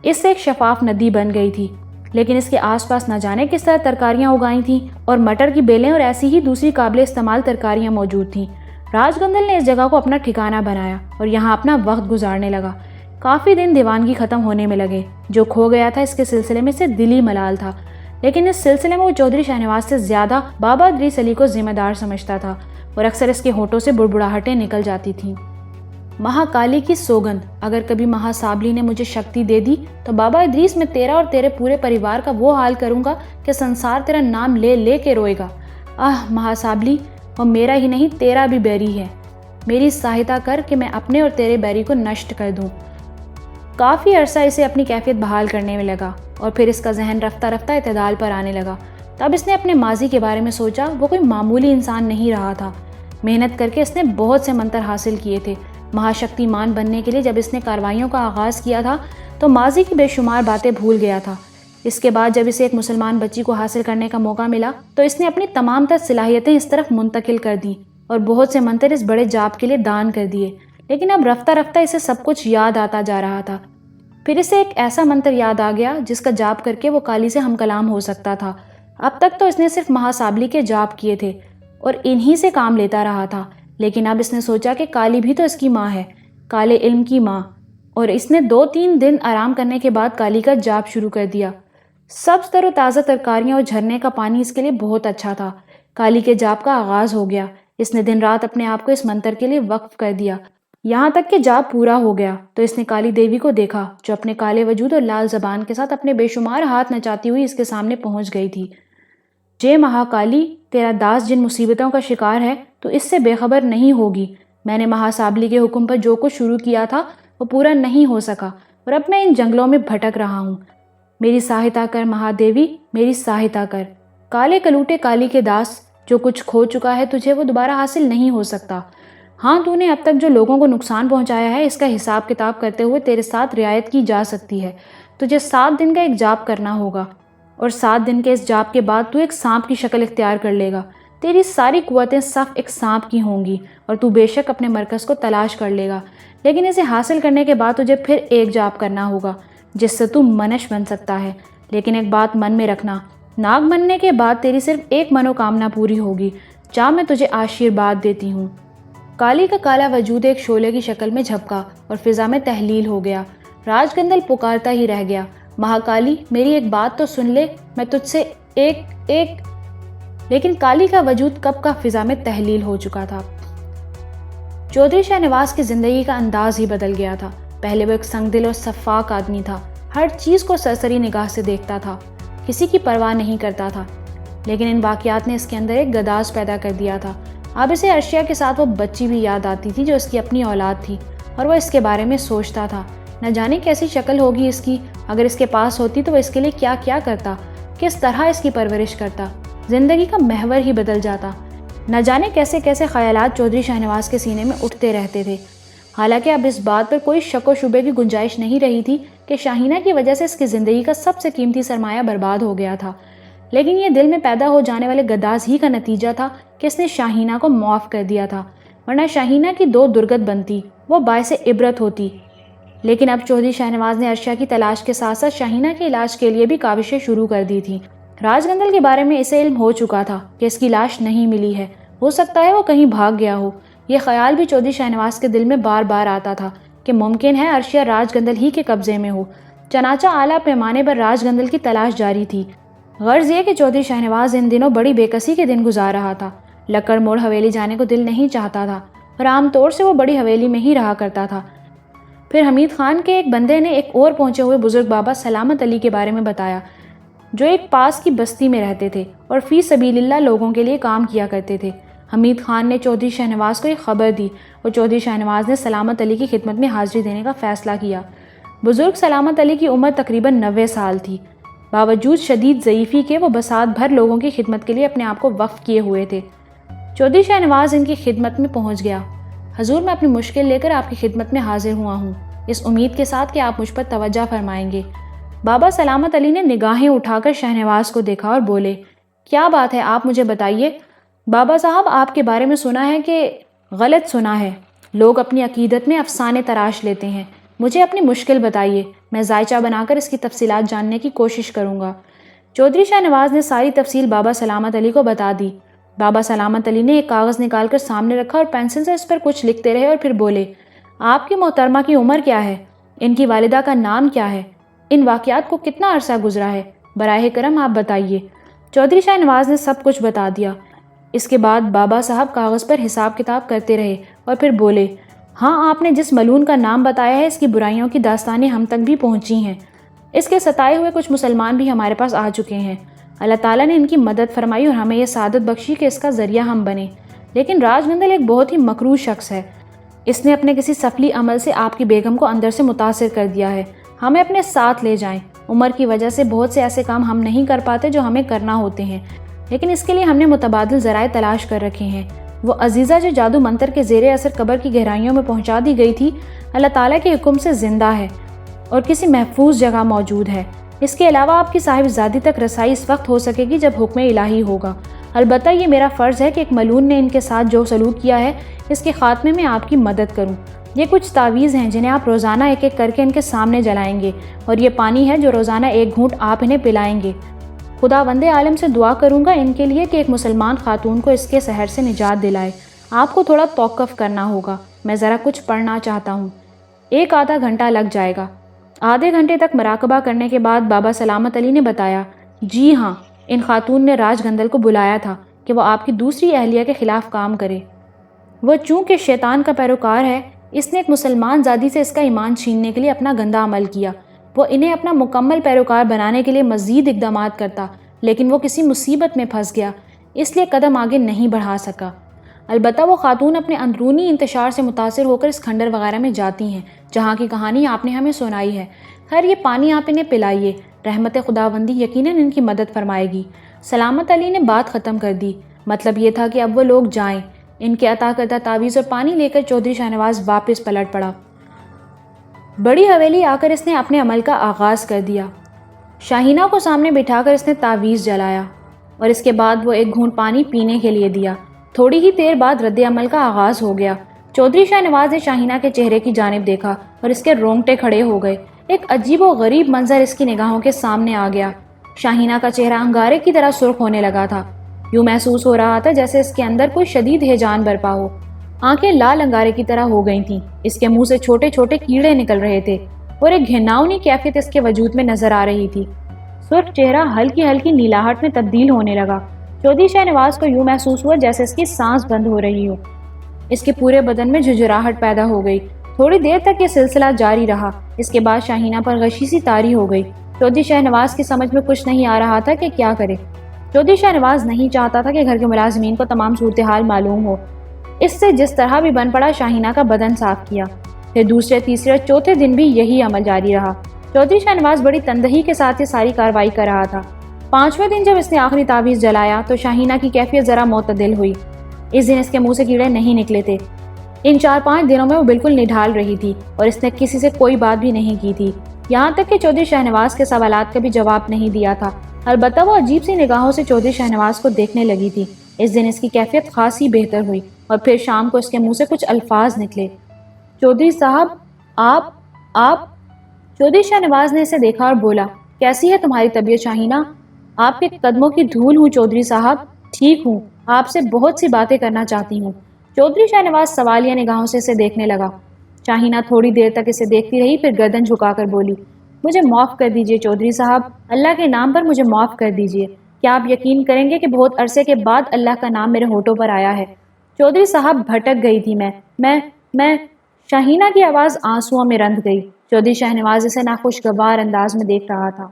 اس سے ایک شفاف ندی بن گئی تھی، لیکن اس کے آس پاس نہ جانے کس طرح ترکاریاں اگائی تھیں، اور مٹر کی بیلیں اور ایسی ہی دوسری قابل استعمال ترکاریاں موجود تھیں۔ راج گندل نے اس جگہ کو اپنا ٹھکانہ بنایا اور یہاں اپنا وقت گزارنے لگا۔ کافی دن دیوانگی ختم ہونے میں لگے۔ جو کھو گیا تھا اس کے سلسلے میں سے دلی ملال تھا، لیکن اس سلسلے میں وہ چودھری شاہنواز سے زیادہ بابا ادریس علی کو ذمہ دار سمجھتا تھا، اور اکثر اس کے ہونٹوں سے بڑبڑاہٹیں نکل جاتی تھیں۔ مہاکالی کی سوگند، اگر کبھی مہاسابلی نے مجھے شکتی دے دی تو بابا ادریس میں تیرا اور تیرے پورے پریوار کا وہ حال کروں گا کہ سنسار تیرا نام لے لے کے روئے گا۔ مہاسابلی، وہ میرا ہی نہیں تیرا بھی بیری ہے۔ میری سہایتا کر کہ میں اپنے اور تیرے بیری کو نشٹ کر دوں۔ کافی عرصہ اسے اپنی کیفیت بحال کرنے میں لگا، اور پھر اس کا ذہن رفتہ رفتہ اعتدال پر آنے لگا۔ تب اس نے اپنے ماضی کے بارے میں سوچا۔ وہ کوئی معمولی انسان نہیں رہا تھا۔ محنت کر کے اس نے بہت سے منتر حاصل کیے تھے۔ مہاشکتی مان بننے کے لیے جب اس نے کاروائیوں کا آغاز کیا تھا تو ماضی کی بے شمار باتیں بھول گیا تھا۔ اس کے بعد جب اسے ایک مسلمان بچی کو حاصل کرنے کا موقع ملا تو اس نے اپنی تمام تر صلاحیتیں اس طرف منتقل کر دیں اور بہت سے منتر اس بڑے جاپ کے لیے دان کر دیے۔ لیکن اب رفتہ رفتہ اسے سب کچھ یاد آتا جا رہا تھا۔ پھر اسے ایک ایسا منتر یاد آ گیا جس کا جاپ کر کے وہ کالی سے ہم کلام ہو سکتا تھا۔ اب تک تو اس نے صرف مہاسابلی کے جاپ کیے تھے اور انہی سے کام لیتا رہا تھا، لیکن اب اس نے سوچا کہ کالی بھی تو اس کی ماں ہے، کالے علم کی ماں، اور اس نے 2-3 دن آرام کرنے کے بعد کالی کا جاپ شروع کر دیا۔ سبز تر و تازہ ترکاریاں اور جھرنے کا پانی اس کے لیے بہت اچھا تھا۔ کالی کے جاپ کا آغاز ہو گیا۔ اس نے دن رات اپنے آپ کو اس منتر کے لیے وقف کر دیا۔ یہاں تک کہ جاپ پورا ہو گیا تو اس نے کالی دیوی کو دیکھا جو اپنے کالے وجود اور لال زبان کے ساتھ اپنے بے شمار ہاتھ نچاتی ہوئی اس کے سامنے پہنچ گئی تھی۔ جے مہاکالی، تیرا داس جن مصیبتوں کا شکار ہے تو اس سے بے خبر نہیں ہوگی۔ میں نے مہاسابلی کے حکم پر جو کچھ شروع کیا تھا وہ پورا نہیں ہو سکا اور اب میں ان جنگلوں میں بھٹک رہا ہوں۔ میری سہایتا کر مہادیوی، میری سہایتا کر۔ کالے کلوٹے کالی کے داس، جو کچھ کھو چکا ہے تجھے وہ دوبارہ حاصل نہیں ہو سکتا۔ ہاں، تو نے اب تک جو لوگوں کو نقصان پہنچایا ہے اس کا حساب کتاب کرتے ہوئے تیرے ساتھ رعایت کی جا سکتی ہے۔ تجھے 7 دن کا ایک جاپ کرنا ہوگا، اور 7 دن کے اس جاپ کے بعد تو ایک سانپ کی شکل اختیار کر لے گا۔ تیری ساری قوتیں صف ایک سانپ کی ہوں گی اور تو بے شک اپنے مرکز کو تلاش کر لے گا، لیکن اسے حاصل کرنے کے بعد تجھے پھر ایک جاپ کرنا ہوگا جس سے تو منش بن سکتا ہے۔ لیکن ایک بات من میں رکھنا، ناگ بننے کے بعد تیری صرف ایک منوکامنا پوری ہوگی۔ جا، میں تجھے آشیرواد دیتی ہوں۔ کالی کا کالا وجود ایک شعلے کی شکل میں جھپکا اور فضا میں تحلیل ہو گیا۔ راج گندل پکارتا ہی رہ گیا، مہاکالی، میری ایک بات تو سن لے، میں تجھ سے ایک لیکن کالی کا وجود کب کا فضا میں تحلیل ہو چکا تھا۔ چودھری شاہنواز کی زندگی کا انداز ہی بدل گیا تھا۔ پہلے وہ ایک سنگ دل اور شفاق آدمی تھا، ہر چیز کو سرسری نگاہ سے دیکھتا تھا، کسی کی پرواہ نہیں کرتا تھا، لیکن ان واقعات نے اس کے اندر ایک گداز پیدا کر دیا تھا۔ اب اسے ارشیا کے ساتھ وہ بچی بھی یاد آتی تھی جو اس کی اپنی اولاد تھی، اور وہ اس کے بارے میں سوچتا تھا، نہ جانے کیسی شکل ہوگی اس کی، اگر اس کے پاس ہوتی تو وہ اس کے لیے کیا کیا کرتا، کس طرح اس کی پرورش کرتا، زندگی کا محور ہی بدل جاتا۔ نہ جانے کیسے کیسے خیالات چودھری شاہنواز کے سینے میں اٹھتے رہتے تھے۔ حالانکہ اب اس بات پر کوئی شک و شبے کی گنجائش نہیں رہی تھی کہ شاہینہ کی وجہ سے اس کی زندگی کا سب سے قیمتی سرمایہ برباد ہو گیا تھا، لیکن یہ دل میں پیدا ہو جانے والے گداز ہی کا نتیجہ تھا کہ اس نے شاہینہ کو معاف کر دیا تھا، ورنہ شاہینہ کی 2 درگت بنتی، وہ باعث عبرت ہوتی۔ لیکن اب چودھری شاہنواز نے ارشیا کی تلاش کے ساتھ ساتھ شاہینہ کے علاج کے لیے بھی کاوشیں شروع کر دی تھیں۔ راج گندل کے بارے میں اسے علم ہو چکا تھا کہ اس کی لاش نہیں ملی ہے، ہو سکتا ہے وہ کہیں بھاگ گیا ہو۔ یہ خیال بھی چودھری شاہنواز کے دل میں بار بار آتا تھا کہ ممکن ہے ارشیا راج گندل ہی کے قبضے میں ہو۔ چنانچہ اعلیٰ پیمانے پر راج گندل کی تلاش جاری تھی۔ غرض یہ کہ چودھری شاہنواز ان دنوں بڑی بے کسی کے دن گزار رہا تھا۔ لکڑ موڑ حویلی جانے کو دل نہیں چاہتا تھا اور عام طور سے وہ بڑی حویلی میں ہی رہا کرتا تھا۔ پھر حمید خان کے ایک بندے نے ایک اور پہنچے ہوئے بزرگ بابا سلامت علی کے بارے میں بتایا، جو ایک پاس کی بستی میں رہتے تھے اور فی سبیل اللہ لوگوں کے لیے کام کیا کرتے تھے۔ حمید خان نے چودھری شاہنواز کو یہ خبر دی اور چودھری شاہنواز نے سلامت علی کی خدمت میں حاضری دینے کا فیصلہ کیا۔ بزرگ سلامت علی کی عمر تقریباً 90 سال تھی۔ باوجود شدید ضعیفی کے وہ بساط بھر لوگوں کی خدمت کے لیے اپنے آپ کو وقف کیے ہوئے تھے۔ چودھری شاہنواز ان کی خدمت میں پہنچ گیا۔ حضور، میں اپنی مشکل لے کر آپ کی خدمت میں حاضر ہوا ہوں، اس امید کے ساتھ کہ آپ مجھ پر توجہ فرمائیں گے۔ بابا سلامت علی نے نگاہیں اٹھا کر شاہنواز کو دیکھا اور بولے، کیا بات ہے، آپ مجھے بتائیے۔ بابا صاحب، آپ کے بارے میں سنا ہے کہ غلط سنا ہے۔ لوگ اپنی عقیدت میں افسانے تراش لیتے ہیں، مجھے اپنی مشکل بتائیے، میں ذائچہ بنا کر اس کی تفصیلات جاننے کی کوشش کروں گا۔ چودھری شاہ نواز نے ساری تفصیل بابا سلامت علی کو بتا دی۔ بابا سلامت علی نے ایک کاغذ نکال کر سامنے رکھا اور پینسل سے اس پر کچھ لکھتے رہے اور پھر بولے، آپ کی محترمہ کی عمر کیا ہے؟ ان کی والدہ کا نام کیا ہے؟ ان واقعات کو کتنا عرصہ گزرا ہے؟ براہ کرم آپ بتائیے۔ چودھری شاہ نواز نے سب کچھ بتا دیا۔ اس کے بعد بابا صاحب کاغذ پر حساب کتاب کرتے رہے اور پھر بولے، ہاں آپ نے جس ملعون کا نام بتایا ہے اس کی برائیوں کی داستانیں ہم تک بھی پہنچی ہیں۔ اس کے ستائے ہوئے کچھ مسلمان بھی ہمارے پاس آ چکے ہیں۔ اللہ تعالیٰ نے ان کی مدد فرمائی اور ہمیں یہ سعادت بخشی کہ اس کا ذریعہ ہم بنے۔ لیکن راج گندل ایک بہت ہی مکروہ شخص ہے۔ اس نے اپنے کسی سفلی عمل سے آپ کی بیگم کو اندر سے متاثر کر دیا ہے۔ ہمیں اپنے ساتھ لے جائیں۔ عمر کی وجہ سے بہت سے ایسے کام ہم نہیں کر پاتے جو ہمیں کرنا ہوتے ہیں، لیکن اس کے لیے ہم نے متبادل ذرائع تلاش کر رکھے ہیں۔ وہ عزیزہ جو جادو منتر کے زیر اثر قبر کی گہرائیوں میں پہنچا دی گئی تھی، اللہ تعالیٰ کے حکم سے زندہ ہے اور کسی محفوظ جگہ موجود ہے۔ اس کے علاوہ آپ کی صاحبزادی تک رسائی اس وقت ہو سکے گی جب حکم الہی ہوگا۔ البتہ یہ میرا فرض ہے کہ ایک ملعون نے ان کے ساتھ جو سلوک کیا ہے اس کے خاتمے میں آپ کی مدد کروں۔ یہ کچھ تعویذ ہیں جنہیں آپ روزانہ ایک ایک کر کے ان کے سامنے جلائیں گے، اور یہ پانی ہے جو روزانہ ایک گھونٹ آپ انہیں پلائیں گے۔ خداوند عالم سے دعا کروں گا ان کے لیے کہ ایک مسلمان خاتون کو اس کے سحر سے نجات دلائے۔ آپ کو تھوڑا توقف کرنا ہوگا، میں ذرا کچھ پڑھنا چاہتا ہوں۔ ایک آدھا گھنٹہ لگ جائے گا۔ آدھے گھنٹے تک مراقبہ کرنے کے بعد بابا سلامت علی نے بتایا، جی ہاں، ان خاتون نے راج گندل کو بلایا تھا کہ وہ آپ کی دوسری اہلیہ کے خلاف کام کرے۔ وہ چونکہ شیطان کا پیروکار ہے، اس نے ایک مسلمان زادی سے اس کا ایمان چھیننے کے لیے اپنا گندا عمل کیا۔ وہ انہیں اپنا مکمل پیروکار بنانے کے لیے مزید اقدامات کرتا، لیکن وہ کسی مصیبت میں پھنس گیا، اس لیے قدم آگے نہیں بڑھا سکا۔ البتہ وہ خاتون اپنے اندرونی انتشار سے متاثر ہو کر اس کھنڈر وغیرہ میں جاتی ہیں جہاں کی کہانی آپ نے ہمیں سنائی ہے۔ خیر یہ پانی آپ انہیں پلائیے، رحمت خداوندی یقیناً ان کی مدد فرمائے گی۔ سلامت علی نے بات ختم کر دی۔ مطلب یہ تھا کہ اب وہ لوگ جائیں۔ ان کے عطا کردہ تعویذ اور پانی لے کر چودھری شاہ نواز واپس پلٹ پڑا۔ بڑی حویلی آ کر اس نے اپنے عمل کا آغاز کر دیا۔ شاہینہ کو سامنے بٹھا کر اس نے تعویذ جلایا اور اس کے بعد وہ ایک گھونٹ پانی پینے کے لیے دیا۔ تھوڑی ہی دیر بعد رد عمل کا آغاز ہو گیا۔ چودھری شاہ نواز نے شاہینہ کے چہرے کی جانب دیکھا اور اس کے رونگٹے کھڑے ہو گئے۔ ایک عجیب و غریب منظر اس کی نگاہوں کے سامنے آ گیا۔ شاہینہ کا چہرہ انگارے کی طرح سرخ ہونے لگا تھا۔ یوں محسوس ہو رہا تھا جیسے اس کے اندر کوئی شدید ہیجان برپا ہو۔ آنکھیں لال انگارے کی طرح ہو گئی تھیں۔ اس کے منہ سے چھوٹے چھوٹے کیڑے نکل رہے تھے اور ایک گھناؤنی کیفیت اس کے وجود میں نظر آ رہی تھی۔ سرخ چہرہ ہلکی ہلکی نیلاہٹ میں تبدیل ہونے لگا۔ چودھری شاہ نواز کو یوں محسوس ہوا جیسے اس کی سانس بند ہو رہی ہو۔ اس کے پورے بدن میں جھجھراہٹ پیدا ہو گئی۔ تھوڑی دیر تک یہ سلسلہ جاری رہا۔ اس کے بعد شاہینہ پر غشی سی طاری ہو گئی۔ چودھری شاہ نواز کی سمجھ میں کچھ نہیں آ رہا تھا کہ کیا کرے۔ چودھری شاہ نواز نہیں چاہتا تھا کہ گھر کے ملازمین کو تمام صورتحال معلوم ہو۔ اس سے جس طرح بھی بن پڑا شاہینہ کا بدن صاف کیا۔ پھر دوسرے تیسرے اور چوتھے دن بھی یہی عمل جاری رہا۔ چودھری شاہ نواز بڑی تندہی کے ساتھ یہ ساری کارروائی کر رہا تھا۔ پانچویں دن جب اس نے آخری تعویذ جلایا تو شاہینہ کی کیفیت ذرا معتدل ہوئی۔ اس دن اس کے منہ سے کیڑے نہیں نکلے تھے۔ ان 4-5 دنوں میں وہ بالکل نڈھال رہی تھی اور اس نے کسی سے کوئی بات بھی نہیں کی تھی، یہاں تک کہ چودھری شاہ نواز کے سوالات کا بھی جواب نہیں دیا تھا۔ البتہ وہ عجیب سی نگاہوں سے چودھری شاہ نواز کو دیکھنے لگی تھی۔ اس دن اس کی کیفیت خاصی بہتر ہوئی اور پھر شام کو اس کے منہ سے کچھ الفاظ نکلے، چودھری صاحب آپ۔ چودھری شاہ نواز نے اسے دیکھا اور بولا، کیسی ہے تمہاری طبیعت شاہینہ؟ آپ کے قدموں کی دھول ہوں چودھری صاحب، ٹھیک ہوں، آپ سے بہت سی باتیں کرنا چاہتی ہوں۔ چودھری شاہ نواز سوالیہ نگاہوں سے اسے دیکھنے لگا۔ شاہینہ تھوڑی دیر تک اسے دیکھتی رہی، پھر گردن جھکا کر بولی، مجھے معاف کر دیجئے چودھری صاحب، اللہ کے نام پر مجھے معاف کر دیجئے۔ کیا آپ یقین کریں گے کہ بہت عرصے کے بعد اللہ کا نام میرے ہونٹوں پر آیا ہے۔ چودھری صاحب بھٹک گئی تھی میں شاہینہ کی آواز آنسوؤں میں رنت گئی۔ چودھری شاہ نواز اسے ناخوشگوار انداز میں دیکھ رہا تھا۔